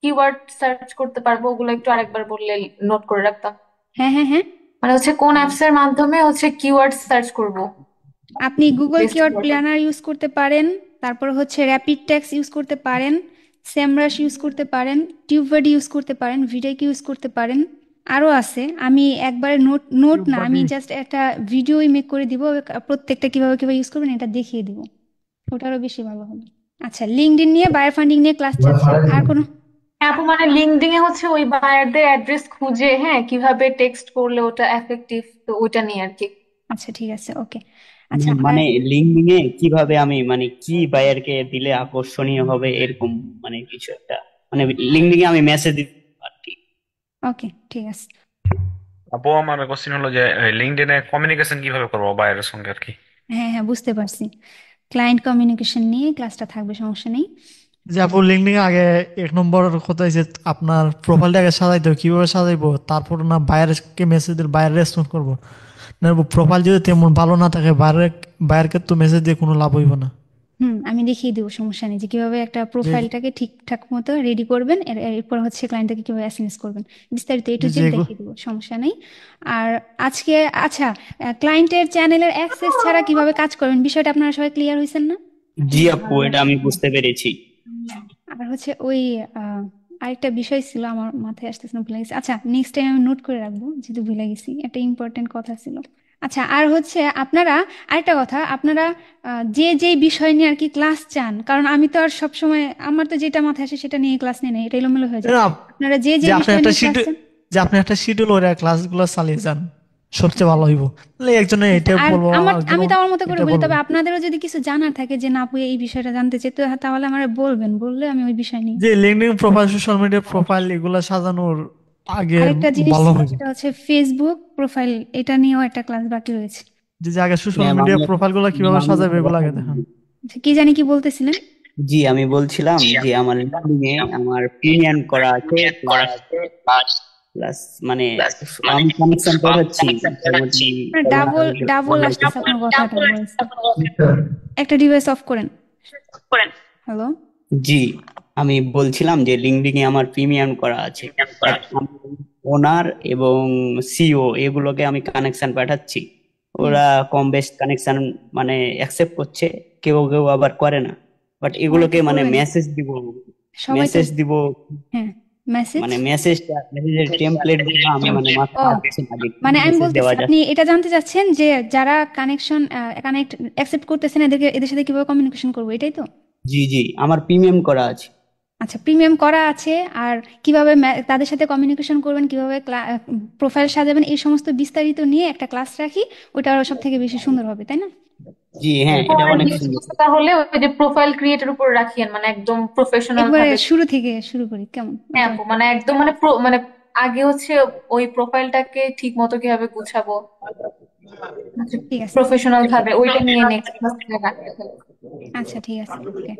কিওয়ার্ড সার্চ করতে পারবো, ওগুলো একটু আরেকবার বললে নোট করে রাখতাম। হ্যাঁ হ্যাঁ হ্যাঁ, মানে হচ্ছে কোন অ্যাপস এর মাধ্যমে হচ্ছে কিওয়ার্ড সার্চ করব, আপনি Google best keyword keyword. Planner use করতে পারেন, তারপর হচ্ছে র্যাপিড টেক্সট ইউজ করতে পারেন, সেমরাশ ইউজ করতে পারেন, টিউববাডি ইউজ করতে পারেন, ভিডিকিউ ইউজ করতে পারেন। আরো আছে, আমি একবারে নোট নোট না, আমি টিউববাডি জাস্ট একটা ভিডিওই মেক করে দিব, প্রত্যেকটা কিভাবে কিভাবে ইউজ করবেন এটা দেখিয়ে দিব, ওটা আরো বেশি ভালো হবে। আচ্ছা, লিঙ্কডইন নিয়ে বায়ার ফান্ডিং নিয়ে ক্লাস চাচ্ছেন, আর কোনো? হ্যাঁ আপু, মানে লিঙ্কডইন এ হচ্ছে ওই বায়ারদের অ্যাড্রেস খুঁজে হ্যাঁ কিভাবে টেক্সট করলে ওটা এফেক্টিভ, তো ওইটা নিয়ে আর কি। আচ্ছা ঠিক আছে, ওকে। আচ্ছা, মানে লিঙ্কডিন এ কিভাবে আমি মানে কি বায়ারকে দিলে আকর্ষণীয় হবে এরকম মানে কিছু একটা, মানে লিঙ্কডিন এ আমি মেসেজ দিতে পারি। ওকে ঠিক আছে। আপু আমার কোশ্চেন হলো যে লিঙ্কডইনে কমিউনিকেশন কিভাবে করবো বাইরের সঙ্গে আর কি। হ্যাঁ হ্যাঁ, বুঝতে পারছি, ক্লায়েন্ট কমিউনিকেশন নিয়ে ক্লাসটা থাকবে, সমস্যা নেই। যে আপু লিঙ্কডিন আগে 1 নম্বর কথা যে আপনার প্রোফাইলটাকে সাজাইতে হবে, কিভাবে সাজাইবো, তারপর না বাইরেরকে মেসেজ দিলে বাইরে রেসপন্স করবো না, প্রোফাইল যদি তেমন ভালো না থাকে বাইরেকে তো মেসেজ দিয়ে কোনো লাভ হইব না। আমি দেখিয়ে দেবো, সমস্যা নেই, যে কিভাবে একটা প্রোফাইলটাকে ঠিকঠাক মতো রেডি করবেন, এরপর হচ্ছে ক্লায়েন্টটাকে কিভাবে এসএমএস করবেন, বিস্তারিত এ টু জেড দেখিয়ে দেবো, সমস্যা নেই। আর আজকে আচ্ছা, ক্লায়েন্টের চ্যানেলের অ্যাক্সেস ছাড়া কিভাবে কাজ করবেন বিষয়টা আপনারা সবাই ক্লিয়ার হয়েছেন না? জি আপু, এটা আমি বুঝতে পেরেছি। আর হচ্ছে ওই আরেকটা বিষয় ছিল আমার মাথায় আসতেছে না, ভুলে গেছি। আচ্ছা, নেক্সট টাইম আমি নোট করে রাখবো, যেহেতু ভুলে গেছি, একটা ইম্পর্টেন্ট কথা ছিল। আচ্ছা, আর হচ্ছে আপনারা, আরেকটা কথা, আপনারা যে যে বিষয় নিয়ে আর কি ক্লাস চান, কারণ আমি তো আর সব সময় আমার তো যেটা মাথায় আসে সেটা নিয়ে ক্লাস নিয়ে নেই, এটা এলোমেলো হয়ে যায়। না, আপনারা যে যে যে আপনি বিষয় একটা নিয়ে ক্লাস শিডিউল চান। যে আপনি একটা শিডিউল ওরা ক্লাসগুলো চালিয়ে যান, সবচেয়ে ভালো হইব। তাহলে একজনে আচ্ছা, এটা আর বলবো, আমি একজন তো আমার মতো করে এটা বলি, বলবো। তবে আপনাদেরও যদি কিছু জানার থাকে যে না আপু এই বিষয়টা জানতে চাই, তো তাহলে আমার বলবেন, বললে আমি ওই বিষয় নিয়ে। যে LinkedIn profile, social media profile এগুলা সাজানোর আগে আরেকটা জিনিস ভালো ছিল, হইব। সেটা হচ্ছে ফেসবুক প্রোফাইল, এটা নিয়েও একটা ক্লাস বাকি রয়েছে। যে আগে সোশ্যাল ম্যাম মিডিয়া আমি প্রোফাইল গুলা কিভাবে আমি সাজাবে একটা এগুলো কথা আগে দেখান। বলি। আচ্ছা, কি জানি কি বলতেছিলেন? জি, আমি বলছিলাম যে আমার লিঙ্কডিন এ আমার প্রিমিয়াম করা আছে, প্লাস প্লাস মানে আমি কানেকশন পাঠাচ্ছি মোটামুটি ডাবল ডাবল আসতেছে আপনার কথাটা, ভয়েস। একটা ডিভাইস অফ করেন। হ্যালো। জি, আমি বলছিলাম যে লিঙ্কডিন এ আমার প্রিমিয়াম করা আছে, বাট ওনার এবং সিও এগুলোকে আমি কানেকশন পাঠাচ্ছি, ওরা কম বেশ কানেকশন মানে অ্যাকসেপ্ট করছে, কেউ কেউ আবার করে না, বাট সবাই তো এগুলোকে মানে করবে না, সবাই তো। মেসেজ দিব হ্যাঁ, মেসেজ। মানে মেসেজের টেমপ্লেট গুলো আমি মানে ও, মাথায় আসছে না যে কি মানে আমি মেসেজ বলতেছি, দেওয়া যায়। আপনি এটা জানতে চাচ্ছেন যে যারা কানেক্ট অ্যাকসেপ্ট করতেছেন, এদের সাথে কিভাবে কমিউনিকেশন করবো, এটাই তো? জি জি, আমার প্রিমিয়াম করা আছে। আচ্ছা, প্রিমিয়াম করা আছে, আর কিভাবে তাদের সাথে কমিউনিকেশন করবেন, কিভাবে প্রোফাইল সাজাবেন, এই সমস্ত বিস্তারিত নিয়ে একটা ক্লাস রাখি, ওটা আরো সব থেকে বেশি সুন্দর হবে, তাই না? জি হ্যাঁ, এটা অনেক সুন্দর। তাহলে ওই যে প্রোফাইল ক্রিয়েটের উপর রাখিয়েন, মানে একদম প্রফেশনাল একবারে ভাবে। শুরু থেকে শুরু করি কেমন? হ্যাঁ আপু, মানে একদম মানে মানে আগে হচ্ছে ওই প্রোফাইলটাকে ঠিক মতো কিভাবে গুছাবো ঠিক আছে, প্রফেশনাল ভাবে, ওইটা নিয়ে নেক্সট ক্লাস থেকে রাখতে হবে। আচ্ছা ঠিক আছে, ওকে।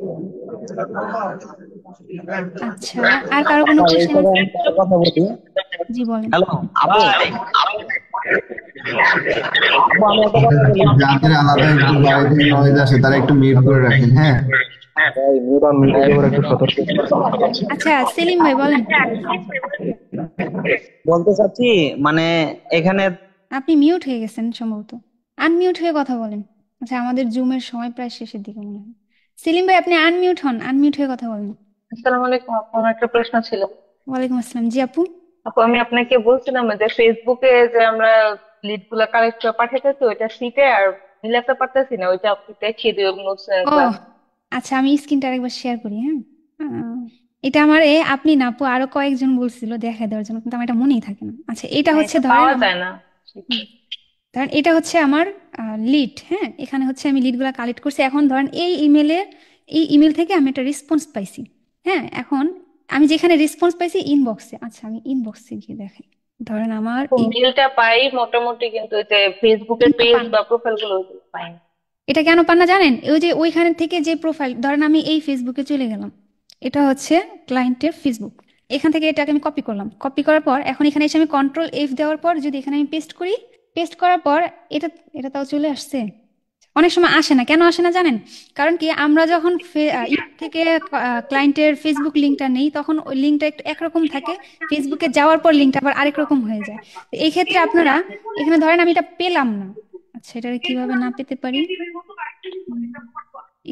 আচ্ছা, আর কারো কোনো আচ্ছা, কোশ্চেন এরপরে আছে? আমি একটা কথা বলি। জি বলেন। হ্যালো আপু, আপু আমি একটা কথা বলি। যাদের আলাদা একটু বাইরে থেকে নয়েজ আসে তারা একটু মিউট করে রাখেন, হ্যাঁ। আচ্ছা, সেলিম ভাই বলেন। বলতে চাচ্ছি মানে এখানে আপনি মিউট হয়ে গেছেন সম্ভবত, আনমিউট হয়ে কথা বলেন। আচ্ছা, আমাদের জুমের সময় প্রায় শেষের দিকে মনে হয়। সেলিম ভাই, আপনি আনমিউট হন, আনমিউট হয়ে কথা বলেন। আসসালামু আলাইকুম আপু, আমার একটা প্রশ্ন ছিল। ওয়ালাইকুম আসসালাম। জি আপু। আপু আমি আপনাকে বলছিলাম যে ফেসবুকে যে আমরা লিড গুলা কালেক্ট করে পাঠাইতেছি, ওইটা শিটে আর মিলাতে পারতেছি না, ওইটা আপনি দেখিয়ে দিও নোটস ও ক্লাস। আচ্ছা, আমি স্ক্রিনটা আরেকবার শেয়ার করি, হ্যাঁ। এটা আমার আপনি না আপু, আরো কয়েকজন বলছিল দেখা দেওয়ার জন্য, কিন্তু আমার এটা মনেই থাকে না। আচ্ছা, এটা হচ্ছে ধরেন পাওয়া যায় না। ধরেন এটা হচ্ছে আমার লিড, হ্যাঁ। এখানে হচ্ছে আমি লিডগুলো কালেক্ট করছি। এখন ধরেন এই ইমেল থেকে আমি একটা রেসপন্স পাইছি, হ্যাঁ। এখন আমি যেখানে রেসপন্স পাইছি ইনবক্সে, আচ্ছা আমি ইনবক্সে গিয়ে দেখাই। ধরেন আমার মেলটা পাই মোটামুটি, কিন্তু ওই যে ফেসবুকের কিন্তু পেজ পান বা প্রোফাইল গুলো ওইগুলো পাই না। এটা কেন পান না জানেন? ওই যে ওইখানে থেকে যে প্রোফাইল, ধরেন আমি এই ফেসবুকে চলে গেলাম, এটা হচ্ছে ক্লায়েন্টের ফেসবুক। এখান থেকে এটাকে আমি কপি করলাম, কপি করার পর এখন এখানে এসে আমি কন্ট্রোল এফ দেওয়ার পর যদি এখানে আমি পেস্ট করি, পেস্ট করার পর এটা এটা তাও চলে আসছে। অনেক সময় আসে না, কেন আসে না জানেন? কারণ কি, আমরা যখন ইউটিউব থেকে ক্লায়েন্টের ফেসবুক লিঙ্কটা নেই, তখন ওই লিঙ্কটা একটু একরকম থাকে, ফেসবুকে যাওয়ার পর লিঙ্কটা আবার আরেক রকম হয়ে যায়। তো এই ক্ষেত্রে আপনারা এখানে ধরেন আমি এটা পেলাম না, আচ্ছা এটা কিভাবে না পেতে পারি,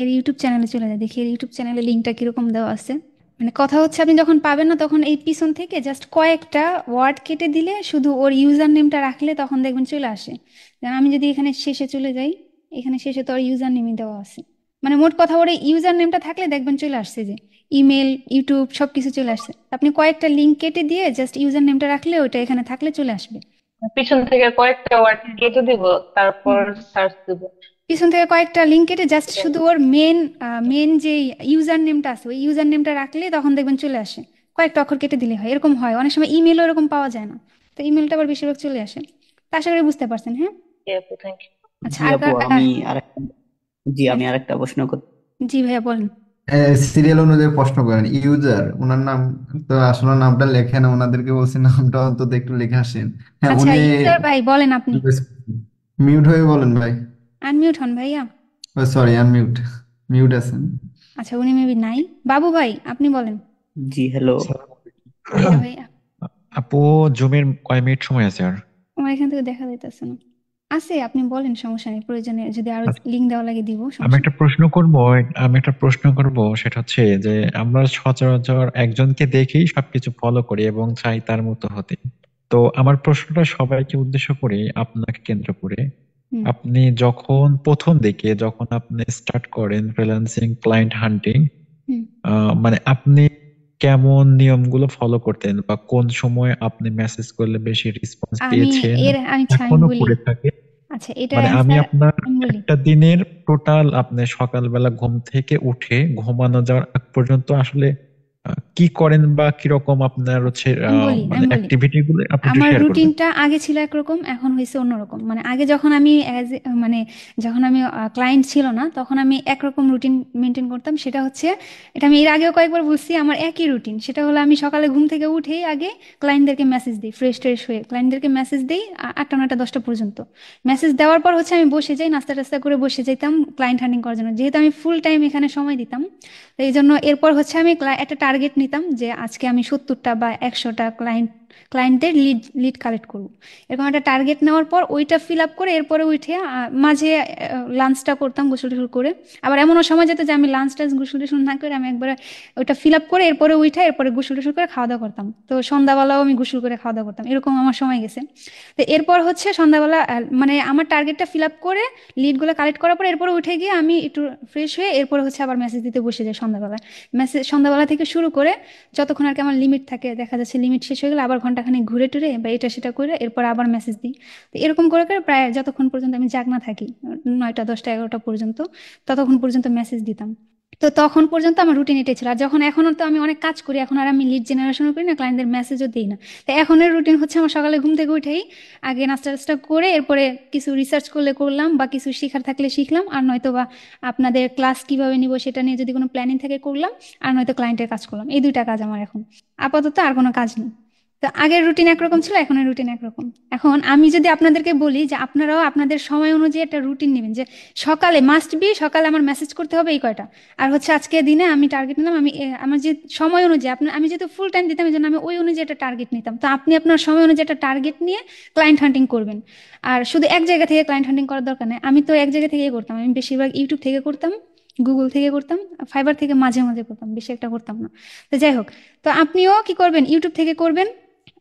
এর ইউটিউব চ্যানেলে চলে যায়, দেখি এর ইউটিউব চ্যানেলে লিঙ্কটা কিরকম দেওয়া আছে। মানে কথা হচ্ছে, আপনি যখন পাবেন না তখন এই পিছন থেকে জাস্ট কয়েকটা ওয়ার্ড কেটে দিলে, শুধু ওর ইউজার নেমটা রাখলে তখন দেখবেন চলে আসে। যেমন আমি যদি এখানে শেষে চলে যাই, এখানে শেষে তো ওর ইউজার নেমই দেওয়া আছে। মানে মোট কথা, ওর ইউজার নেমটা থাকলে দেখবেন চলে আসছে, যে ইমেল, ইউটিউব সবকিছু চলে আসছে। আপনি কয়েকটা লিঙ্ক কেটে দিয়ে জাস্ট ইউজার নেমটা রাখলে ওইটা এখানে থাকলে চলে আসবে। পিছন থেকে কয়েকটা ওয়ার্ড কেটে দিব, তারপর সার্চ দিব। পিছন থেকে কয়েকটা লিঙ্ক কেটে জাস্ট শুধু ওর মেন যে ইউজার নেমটা আছে, ওই ইউজার নেমটা রাখলে তখন দেখবেন চলে আসে। কয়েকটা অক্ষর কেটে দিলে হয়, এরকম হয়। অনেক সময় ইমেলও এরকম পাওয়া যায় না, তো ইমেলটা আবার বেশিরভাগ চলে আসে। তা আশা করি বুঝতে পারছেন, হ্যাঁ। আপু থ্যাংক ইউ। আচ্ছা, জি আর আপু, আমি আরেকটা প্রশ্ন করতে। জি ভাইয়া বলেন। সিরিয়াল অনুযায়ী প্রশ্ন করেন। ইউজার, ওনার নাম তো আসলে নামটা লেখেন না, ওনাদেরকে বলছি নামটা অন্তত একটু লিখে আসেন। হ্যাঁ, আচ্ছা, উনি ইউজার ভাই বলেন আপনি। মিউট হয়ে বলেন ভাই। আনমিউট হন ভাইয়া। সরি, আনমিউট, মিউট আছেন। আচ্ছা, উনি মেবি নাই। বাবু ভাই আপনি বলেন। জি হ্যালো। ভাইয়া আপু, জুমের কয় মিনিট সময় আছে আর? আমার এখান থেকে দেখা যাইতেছে না। আছে, আপনি বলেন, সমস্যা নেই, প্রয়োজনে যদি আরো আচ্ছা, লিঙ্ক দেওয়া লাগে দিব, আমি সমস্যা একটা নেই। প্রশ্ন করব সেটা হচ্ছে যে আমরা সচরাচর একজনকে দেখেই সবকিছু ফলো করি এবং চাই তার মতো হতে। তো আমার প্রশ্নটা সবাইকে উদ্দেশ্য করে, আপনাকে কেন্দ্র করে, হুম আপনি যখন আপনি স্টার্ট করেন ফ্রিল্যান্সিং ক্লায়েন্ট হান্টিং, হুম মানে আপনি কেমন নিয়মগুলো ফলো করতেন, বা কোন সময় আপনি মেসেজ করলে বেশি রেসপন্স আমি পেয়েছেন, আমি এখনো বলি। করে থাকেন? আচ্ছা, এটা মানে আমি অ্যান্সার আপনার আমি বলি। একটা দিনের টোটাল, আপনি সকালবেলা ঘুম থেকে উঠে ঘুমানো যাওয়ার আগ পর্যন্ত আসলে কি করেন, বা কিরকম আপনার আচ্ছা, হচ্ছে মানে আমি বলি অ্যাক্টিভিটি গুলো আপনি একটু আমার শেয়ার করবেন। রুটিনটা আগে ছিল একরকম, এখন হয়েছে অন্যরকম। মানে আগে যখন আমি মানে যখন আমি ক্লায়েন্ট ছিল না, তখন আমি একরকম রুটিন মেনটেন করতাম। সেটা হচ্ছে, এটা আমি এর আগেও কয়েকবার বলছি, আমার একই রুটিন। সেটা হলো, আমি সকালে ঘুম থেকে উঠেই আগে ক্লায়েন্টদেরকে মেসেজ দিই, ফ্রেশ ট্রেশ হয়ে ক্লায়েন্টদেরকে মেসেজ দিই 8টা 9টা 10টা পর্যন্ত। মেসেজ দেওয়ার পর হচ্ছে আমি বসে যাই, নাস্তা টাস্তা করে বসে যাইতাম ক্লায়েন্ট হ্যান্ডিং করার জন্য, যেহেতু আমি ফুল টাইম এখানে সময় দিতাম। তো এই জন্য এরপর হচ্ছে আমি একটা টার্গেট নিতাম যে আজকে আমি 70টা বা 100টা ক্লায়েন্টদের লিড কালেক্ট করব। এরকম একটা টার্গেট নেওয়ার পর ওইটা ফিল আপ করে এরপরে উঠে মাঝে লাঞ্চটা করতাম গোসল টোসল করে। আবার এমনও সময় যেত যে আমি লাঞ্চটা গোসল টোসল না করে আমি একবারে ওইটা ফিল আপ করে এরপরে উঠে এরপরে গোসল টোসল করে খাওয়া দাওয়া করতাম। তো সন্ধ্যাবেলাও আমি গোসল করে খাওয়া দাওয়া করতাম, এরকম আমার সময় গেছে। তো এরপর হচ্ছে সন্ধ্যাবেলা মানে আমার টার্গেটটা ফিল আপ করে লিডগুলো কালেক্ট করার পর এরপরে উঠে গিয়ে আমি একটু ফ্রেশ হয়ে এরপরে হচ্ছে আবার মেসেজ দিতে বসে যাই সন্ধ্যাবেলা। সন্ধ্যাবেলা থেকে শুরু করে যতক্ষণ আর কি আমার লিমিট থাকে, দেখা যাচ্ছে লিমিট শেষ হয়ে গেলে আবার ঘন্টাখানেক ঘুরে টুরে বা এটা সেটা করে এরপর আবার মেসেজ দিই। তো এরকম করে করে প্রায় যতক্ষণ পর্যন্ত আমি জাগ না থাকি, 9টা 10টা 11টা পর্যন্ত, ততক্ষণ পর্যন্ত মেসেজ দিতাম। তো তখন পর্যন্ত আমার রুটিন এটাই ছিল। আর যখন এখন তো আমি অনেক কাজ করি, এখন আর আমি লিড জেনারেশনও করি না, ক্লায়েন্টদের মেসেজও দিই না। তো এখনের রুটিন হচ্ছে, আমার সকালে ঘুম থেকে উঠেই আগে নাস্তা টাস্তা করে এরপরে কিছু রিসার্চ করলে করলাম, বা কিছু শেখার থাকলে শিখলাম, আর নয়তো বা আপনাদের ক্লাস কিভাবে নিব সেটা নিয়ে যদি কোনো প্ল্যানিং থাকে করলাম, আর নয়তো ক্লায়েন্টের কাজ করলাম। এই 2টা কাজ আমার এখন আপাতত, আর কোনো কাজ নেই। তো আগের রুটিন একরকম ছিল, এখনের রুটিন একরকম। এখন আমি যদি আপনাদেরকে বলি যে আপনারাও আপনাদের সময় অনুযায়ী একটা রুটিন নেবেন, যে সকালে মাস্ট বি সকালে আমার মেসেজ করতে হবে এই কয়টা, আর হচ্ছে আজকে দিনে আমি টার্গেট নিলাম, আমি আমার যে সময় অনুযায়ী আমি যেহেতু ফুল টাইম দিতাম, এই জন্য আমি ওই অনুযায়ী একটা টার্গেট নিতাম। তো আপনি আপনার সময় অনুযায়ী একটা টার্গেট নিয়ে ক্লায়েন্ট হান্টিং করবেন। আর শুধু এক জায়গা থেকে ক্লায়েন্ট হান্টিং করার দরকার নেই। আমি তো এক জায়গা থেকেই করতাম, আমি বেশিরভাগ ইউটিউব থেকে করতাম, গুগল থেকে করতাম, ফাইবার থেকে মাঝে মাঝে করতাম, বেশি একটা করতাম না। তো যাই হোক, তো আপনিও কি করবেন, ইউটিউব থেকে করবেন।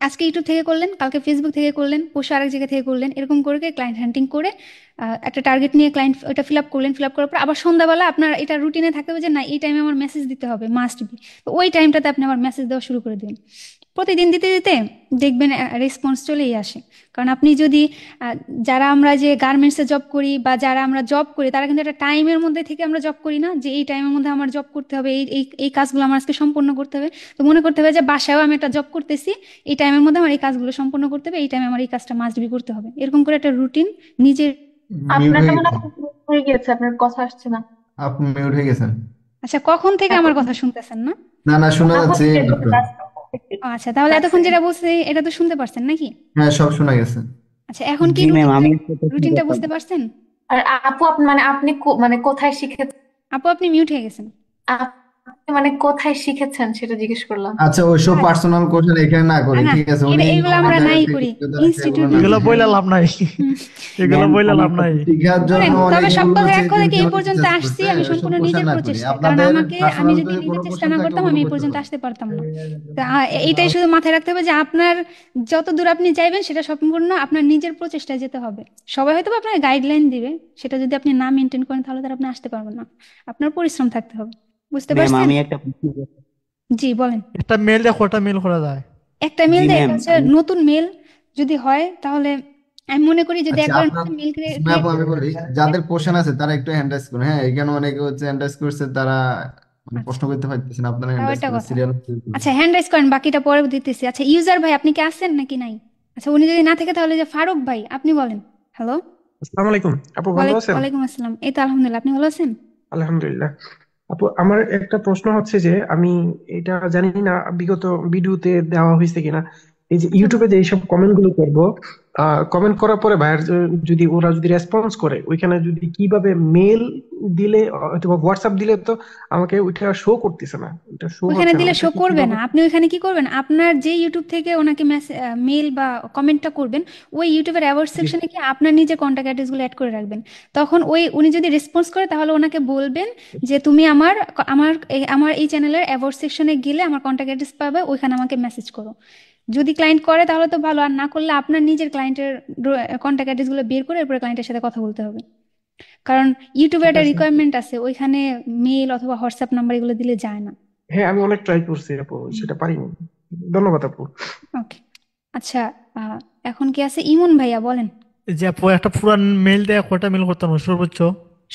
আজকে ইউটিউব থেকে করলেন, কালকে ফেসবুক থেকে করলেন, পরশু আরেক জায়গা থেকে করলেন, এরকম করে ক্লায়েন্ট হান্টিং করে একটা টার্গেট নিয়ে ক্লায়েন্ট ওটা ফিল আপ করলেন। ফিল আপ করার পর আবার সন্ধ্যাবেলা আপনার এটা রুটিনে থাকতে হবে যে না, এই টাইমে আমার মেসেজ দিতে হবে, মাস্ট বি। তো ওই টাইমটাতে আপনি আবার মেসেজ দেওয়া শুরু করে দিন। প্রতিদিন দিতে দিতে দেখবেন রেসপন্স চলেই আসে। কারণ আপনি যদি যারা আমরা যে গার্মেন্টসে জব করি বা যারা আমরা জব করি, তারা কিন্তু একটা টাইমের মধ্যে থেকে আমরা জব করি না, যে এই টাইমের মধ্যে আমার জব করতে হবে, এই এই এই কাজগুলো আমার আজকে সম্পূর্ণ করতে হবে। তো মনে করতে হবে যে বাসায়ও আমি একটা জব করতেছি, এই টাইমের মধ্যে আমার এই কাজগুলো সম্পূর্ণ করতে হবে, এই টাইমে আমার এই কাজটা মাস্ট বি করতে হবে, এরকম করে একটা রুটিন নিজের। মিউট আপনারটা হয়ে মনে গেছেন। হয় হয়ে গেছে, আপনার কথা আসছে না। আপনি মিউট হয়ে গেছেন। আচ্ছা, কখন থেকে আমার এখন কথা শুনতেছেন না? না না, শোনা এখন যাচ্ছে এই মাত্র। আচ্ছা, তাহলে এতক্ষণ যেটা বলছি এটা তো শুনতে পারছেন নাকি? হ্যাঁ, সব শোনা গেছে। আচ্ছা, এখন কি জি ম্যাম, আমি রুটিনটা বুঝতে পারছেন? আর আপু মানে আপনি মানে কোথায় শিখেছেন? আপু, আপনি মিউট হয়ে গেছেন। আপনি মানে কোথায় শিখেছেন সেটা জিজ্ঞেস করলাম। আচ্ছা, ওইসব পার্সোনাল কোশ্চেন এখানে না করি, না, ঠিক আছে? উনি এগুলো অন্য আমরা জায়গা নাই থেকে করি, যোগ্যতা রাখে, এগুলো ইনস্টিটিউটে না এগুলো করি। বইলে লাভ নাই, এগুলো ম্যাম বইলে আমি লাভ নাই। শিখার জন্য তবে অনেকে সব অন্য কথা এক কথা কি, এই চ্যানেল পর্যন্ত রিসার্চ আসছি করছে, আমি ওইসব সম্পূর্ণ কোশ্চেন নিজের না করি। প্রচেষ্টায়। কারণ আপনাদের আমি পার্সোনাল যদি যদি নিজে কোনো চেষ্টা কোশ্চেন না থাকে করতাম, ওগুলো আমি এই করতে পর্যন্ত পারেন। আসতে পারতাম না। তো এইটাই শুধু মাথায় রাখতে হবে যে আপনার যত দূর আপনি চাইবেন সেটা সম্পূর্ণ আপনার নিজের প্রচেষ্টায় যেতে হবে। সবাই হয়তো বা আপনার গাইডলাইন দিবে, সেটা যদি আপনি না মেনটেন করেন তাহলে তার আপনি আসতে পারবেন না। আপনার পরিশ্রম থাকতে হবে। বুঝতে ম্যাম পারছেন? আমি একটা প্রশ্ন করতে- জি বলেন। একটা মেল দিয়ে কটা মেল করা যায়? একটা মেল জি দেয়, ম্যাম এটা হচ্ছে নতুন মেল যদি হয়, তাহলে আমি মনে করি যদি আচ্ছা, একবার আপনার নতুন মেল ম্যাম ক্রিয়েট। আমি বলি, যাদের কোশ্চেন আছে তারা একটু হ্যান্ড রাইজ করুন। হ্যাঁ, এখানে অনেকে হচ্ছে হ্যান্ড রাইজ করছে, তারা মানে প্রশ্ন করতে পারতেছেন, আপনারা হ্যান্ড তাও রাইজ একটা করুন, কথা। সিরিয়াল। আচ্ছা, হ্যান্ড রাইজ করেন, বাকিটা পরে দিতেছি। আচ্ছা, ইউজার ভাই আপনি কি আছেন নাকি নাই? আচ্ছা, উনি যদি না থাকে তাহলে যে ফারুক ভাই আপনি বলেন। হ্যালো। আসসালামু আলাইকুম আপু, ভালো আছেন? ওয়ালাইকুম আসসালাম, এই তো আলহামদুলিল্লাহ, আপনি ভালো আছেন? আলহামদুলিল্লাহ। আপু, আমার একটা প্রশ্ন হচ্ছে যে আমি এটা জানি না বিগত ভিডিওতে দেওয়া হয়েছে কিনা, এই যে ইউটিউবে যে এইসব কমেন্ট গুলো করবো, কমেন্ট করার পরে ভাইয়ার যদি ওরা যদি রেসপন্স করে, ওইখানে যদি কিভাবে মেল দিলে অথবা হোয়াটসঅ্যাপ দিলে তো আমাকে ওইটা শো করতেছে না, ওইটা শো ওইখানে হচ্ছে না, দিলে ওইটা শো কি করবে কিভাবে? না। আপনি ওইখানে কি করবেন, আপনার যে ইউটিউব থেকে ওনাকে মেল বা কমেন্টটা করবেন, ওই ইউটিউবের অ্যাওয়ার্ড জি সেকশনে গিয়ে আপনার নিজের কন্ট্যাক্ট অ্যাড্রেসগুলো অ্যাড করে রাখবেন। তখন উনি যদি রেসপন্স করে তাহলে ওনাকে বলবেন যে তুমি আমার এই চ্যানেলের অ্যাওয়ার্ড সেকশনে গেলে আমার কন্ট্যাক্ট অ্যাড্রেস পাবে, ওইখানে আমাকে মেসেজ করো। যদি ক্লায়েন্ট করে তাহলে তো ভালো, আর না করলে আপনার নিজের ক্লায়েন্টের কন্ট্যাক্ট অ্যাড্রেসগুলো বের করে এরপরে ক্লায়েন্টের সাথে কথা বলতে হবে। কারণ ইউটিউবে ঠিক একটা আছে। রিকোয়ারমেন্ট আছে, ওইখানে মেল অথবা হোয়াটসঅ্যাপ নাম্বার এগুলো দিলে যায় না। হ্যাঁ, আমি অনেক ট্রাই করছি আপু, সেটা পারিনি। ধন্যবাদ আপু। ওকে, আচ্ছা, এখন কি আছে ইমন ভাইয়া, বলেন। এই যে আপু একটা পুরান মেল দেয়া কয়টা মেল করতে হবে সর্বোচ্চ?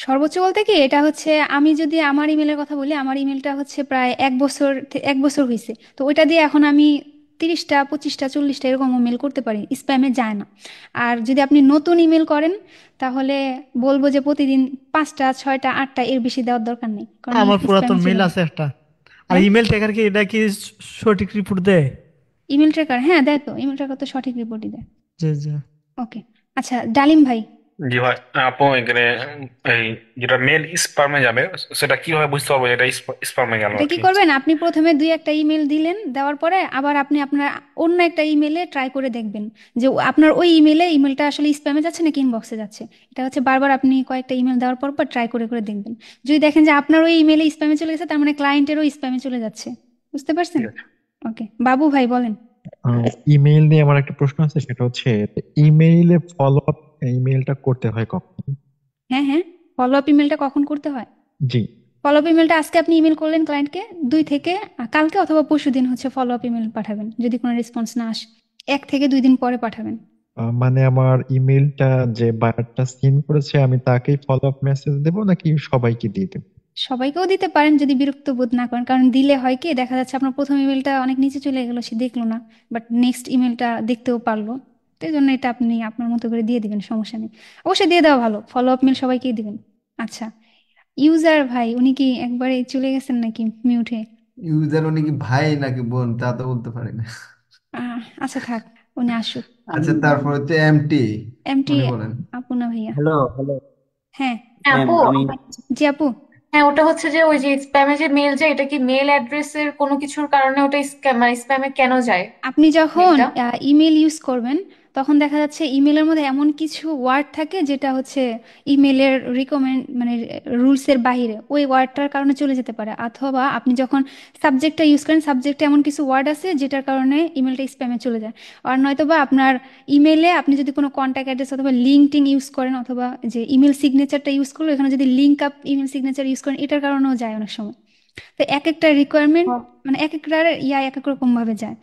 সর্বোচ্চ বলতে কি, এটা হচ্ছে আমি যদি আমার ইমেলের কথা বলি, আমার ইমেলটা হচ্ছে প্রায় 1 বছর হয়েছে, তো ওইটা দিয়ে এখন আমি 30টা 25টা 40টা এরকম মেল করতে পারি, স্প্যামে যায় না। আর যদি আপনি নতুন ইমেল করেন তাহলে বলবো যে প্রতিদিন 5টা 6টা 8টা, এর বেশি দেওয়ার দরকার নেই, কারণ আমার পুরাতন স্প্যামে মেল চলে আছে যায়। একটা। আর হ্যাঁ, ইমেল টেকার কি এটা কি সঠিক রিপোর্ট দেয়? ইমেল ট্র্যাকার, হ্যাঁ দেয় তো, ইমেল ট্র্যাকার তো সঠিক রিপোর্টই দেয়। জি জি। ওকে, আচ্ছা ডালিম ভাই, জি ভাই, আপু এখানে এই যেটা মেল স্পামে যাবে সেটা কিভাবে বুঝতে পারবো এটা স্পামে গেল এটা আর কি কি? করবেন, আপনি প্রথমে 2-1টা ইমেল দিলেন, দেওয়ার পরে আবার আপনি আপনার অন্য একটা ইমেলে ট্রাই করে দেখবেন যে আপনার ওই ইমেলটা আসলে স্প্যামে যাচ্ছে নাকি ইনবক্সে যাচ্ছে। এটা হচ্ছে বারবার আপনি কয়েকটা ইমেল দেওয়ার পর পর ট্রাই করে করে দেখবেন। যদি দেখেন যে আপনার ওই ইমেলে স্প্যামে চলে গেছে, তার মানে ক্লায়েন্টেরও স্প্যামে চলে যাচ্ছে। বুঝতে পারছেন? ঠিক আছে। ওকে, বাবু ভাই বলেন। ইমেইল নিয়ে আমার একটা প্রশ্ন আছে, সেটা হচ্ছে ইমেইলে ফলো আপ ইমেইলটা করতে হয় কখন? হ্যাঁ হ্যাঁ, ফলো আপ ইমেলটা কখন করতে হয়? জি। ফলো আপ ইমেলটা আজকে আপনি ইমেল করলেন ক্লায়েন্টকে, 2 থেকে কালকে অথবা পরশুদিন হচ্ছে ফলো আপ ইমেল পাঠাবেন, যদি কোনো রেসপন্স না আসে 1 থেকে 2 দিন পরে পাঠাবেন। মানে আমার ইমেইলটা যে বায়ারটা সিন করেছে আমি তাকেই ফলো আপ মেসেজ দেবো নাকি সবাইকে দিয়ে দেবো? সবাইকেও দিতে পারেন যদি বিরক্ত বোধ না করেন, কারণ দিলে হয় কি, দেখা যাচ্ছে আপনার প্রথম ইমেলটা অনেক নিচে চলে গেলো, সে দেখলো না, বাট নেক্সট ইমেলটা দেখতেও পারলো। তো এই জন্য এটা আপনি আপনার মতো করে দিয়ে দিবেন, সমস্যা নেই। অবশ্যই দিয়ে দেওয়া ভালো, ফলো আপ মেল সবাইকেই দিবেন। আচ্ছা, ইউজার ভাই উনি কি একবারে চলে গেছেন নাকি মিউটে? ইউজার উনি কি ভাই নাকি বোন তা তো বলতে পারি না। আচ্ছা থাক, উনি আসুক। আচ্ছা, তারপর হচ্ছে এমটি, এমটি উনি বলেন। আপু না ভাইয়া? হ্যালো হ্যালো হ্যাঁ। হ্যাঁ ম্যাম, আপু, আমি জি আপু। হ্যাঁ ওটা হচ্ছে যে ওই যে স্প্যামে যে মেল যায়, এটা কি মেল অ্যাড্রেসের কোনো কিছুর কারণে ওটা মানে স্প্যামে কেন যায় আপনি যখন মেলটা? ইমেল ইউজ করবেন, তখন দেখা যাচ্ছে ইমেলের মধ্যে এমন কিছু ওয়ার্ড থাকে যেটা হচ্ছে ইমেলের মানে রুলসের বাইরে, ওই ওয়ার্ডটার কারণে চলে যেতে পারে। অথবা আপনি যখন সাবজেক্টটা ইউজ করেন, সাবজেক্টে এমন কিছু ওয়ার্ড আছে যেটার কারণে ইমেলটা স্প্যামে চলে যায়। আর নয়তো বা আপনার ইমেলে আপনি যদি কোনো কন্ট্যাক্ট অ্যাড্রেস অথবা লিঙ্কডিন ইউজ করেন, অথবা যে ইমেল সিগনেচারটা ইউজ করলো, এখানে যদি link up email signature use করেন, এটার কারণেও যায় অনেক সময়। তো এক একটা রিকোয়ারমেন্ট, মানে এক একটা এক এক রকম ভাবে যায়।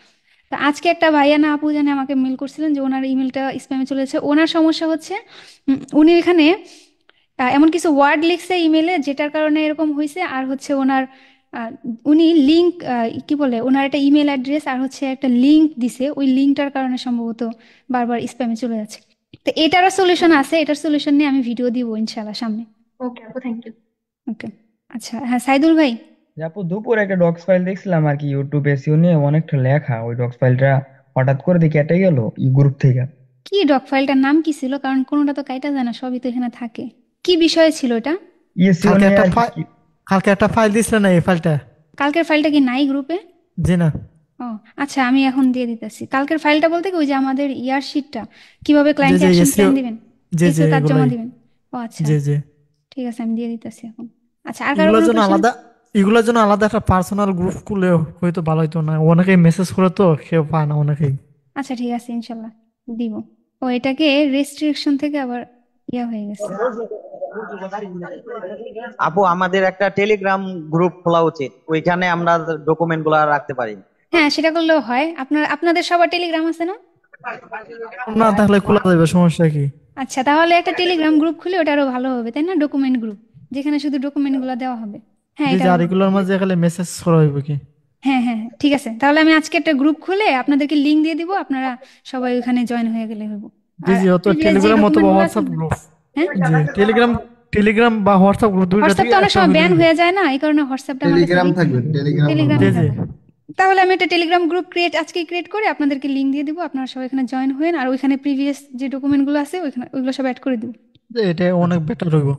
তো আজকে একটা ভাইয়া না আপু জানে আমাকে মেল করছিলেন যে ওনার ইমেলটা স্প্যামে চলেছে। ওনার সমস্যা হচ্ছে উনি এখানে এমন কিছু ওয়ার্ড লিখছে ইমেলে যেটার কারণে এরকম হয়েছে। আর হচ্ছে ওনার উনি লিঙ্ক, কি বলে, ওনার একটা ইমেল অ্যাড্রেস আর হচ্ছে একটা লিঙ্ক দিছে, ওই লিঙ্কটার কারণে সম্ভবত বারবার স্প্যামে চলে যাচ্ছে। তো এটারও সলিউশন আছে, এটার সলিউশন নিয়ে আমি ভিডিও দিব ইনশাল্লাহ সামনে। ওকে আপু, থ্যাংক ইউ। ওকে, আচ্ছা, হ্যাঁ সাইদুল ভাই। যে আপু দুপুরে একটা ডক্স ফাইল দেখছিলাম আর কি, ইউটিউব এসইও নিয়ে অনেকটা লেখা, ওই ডক্স ফাইলটা হঠাৎ করে দেখি কেটে গেল ই গ্রুপ থেকে। কি ডক ফাইলটার নাম কি ছিল? কারণ কোনোটা তো কাইটা যায় না, সবই তো এখানে থাকে। কি বিষয়ে ছিল এটা? এসইও কালকে নিয়ে একটা আর কি। কালকে একটা ফাইল দিছিল না, এই ফাইলটা? কালকের ফাইলটা কি নাই গ্রুপে? জি না। ও আচ্ছা, আমি এখন দিয়ে দিতেছি। কালকের ফাইলটা বলতে কি, ওই যে আমাদের শিটটা কিভাবে জি ক্লায়েন্টকে জি অ্যাকশন এসিও। প্ল্যান দিবেন, জি জি এসিও কাজ জমা এগুলাই। দিবেন। ও আচ্ছা, জি জি। ঠিক আছে, আমি দিয়ে দিতেছি এখন। আচ্ছা, আর কারো এগুলোর কোনো জন্য কোশ্চেন? আলাদা এগুলোর জন্য আলাদা একটা পার্সোনাল গ্রুপ খুলে হয়তো ভালো হতো না, অনেকেই মেসেজ করে তো কেউ পায় না অনেকেই। আচ্ছা ঠিক আছে, ইনশাল্লাহ দিব। ও এটাকে রেস্ট্রিকশন থেকে আবার হয়ে গেছে। আপু আমাদের একটা টেলিগ্রাম গ্রুপ খোলা উচিত, ওইখানে আমরা ডকুমেন্ট গুলা রাখতে পারি। হ্যাঁ, সেটা করলেও হয়। আপনাদের সবার টেলিগ্রাম আছে না? না থাকলে খোলা যাবে, সমস্যা কি? আচ্ছা, তাহলে একটা টেলিগ্রাম গ্রুপ খুলে ওটা আরো ভালো হবে, তাই না? ডকুমেন্ট গ্রুপ, যেখানে শুধু ডকুমেন্ট গুলো দেওয়া হবে। হ্যাঁ, জি এটা জি। আর আরো ভালো। এগুলোর মাঝে খালি মেসেজ করা হইবে কি? হ্যাঁ হ্যাঁ হ্যাঁ, ঠিক আছে, তাহলে আমি আজকে একটা গ্রুপ খুলে আপনাদেরকে লিংক দিয়ে দিব, আপনারা সবাই ওখানে জয়েন হয়ে গেলে হইব। জি আর জি, অত প্রিভিয়াস যে টেলিগ্রাম অথবা ডকুমেন্ট গুলো আছে, হোয়াটসঅ্যাপ গ্রুপ। হ্যাঁ, জি, টেলিগ্রাম বা হোয়াটসঅ্যাপ গ্রুপ দুইটা হোয়াটসঅ্যাপ থেকে তো অনেক একটা সময় হইলে ব্যান হইব। হয়ে যায় না, এই কারণে হোয়াটসঅ্যাপটা আমার কাছে টেলিগ্রাম থাকবে, টেলিগ্রাম জি টেলিগ্রামে জি। থাকবে। তাহলে আমি একটা টেলিগ্রাম গ্রুপ আজকে ক্রিয়েট করে আপনাদেরকে লিংক দিয়ে দিব, আপনারা সবাই এখানে জয়েন হবেন, আর ওইখানে প্রিভিয়াস যে ডকুমেন্ট গুলো আছে ওইগুলো সব অ্যাড করে দিব। এটা অনেক বেটার হইব।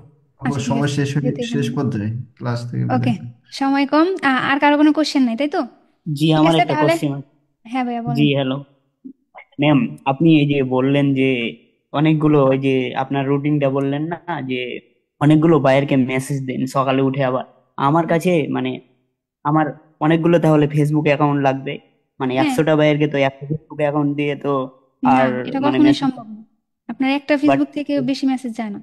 আপু আচ্ছা ঠিক সময় আছে, শেষ যেহেতু শেষ এখানে পর্যায়ে ক্লাস থেকে ওকে, বিদায়। সময় কম, আর কারো কোনো কোশ্চেন নাই তাই তো? জি, ঠিক আমার আছে একটা তাহলে। কোশ্চেন আছে। হ্যাঁ ভাইয়া জি, বলেন। হ্যালো ম্যাম, আপনি এই যে বললেন যে অনেকগুলো, ওই যে আপনার রুটিনটা বললেন না, যে অনেকগুলো বায়ারকে মেসেজ দেন সকালে উঠে। আবার আমার কাছে মানে আমার অনেকগুলো তাহলে ফেসবুক অ্যাকাউন্ট লাগবে, মানে হ্যাঁ, 100টা বায়ারকে তো একটা ফেসবুক অ্যাকাউন্ট দিয়ে তো না আর এটা মানে কখনোই মেসেজ, সম্ভব না। আপনার একটা বাট ফেসবুক থেকে বেশি মেসেজ যায় না।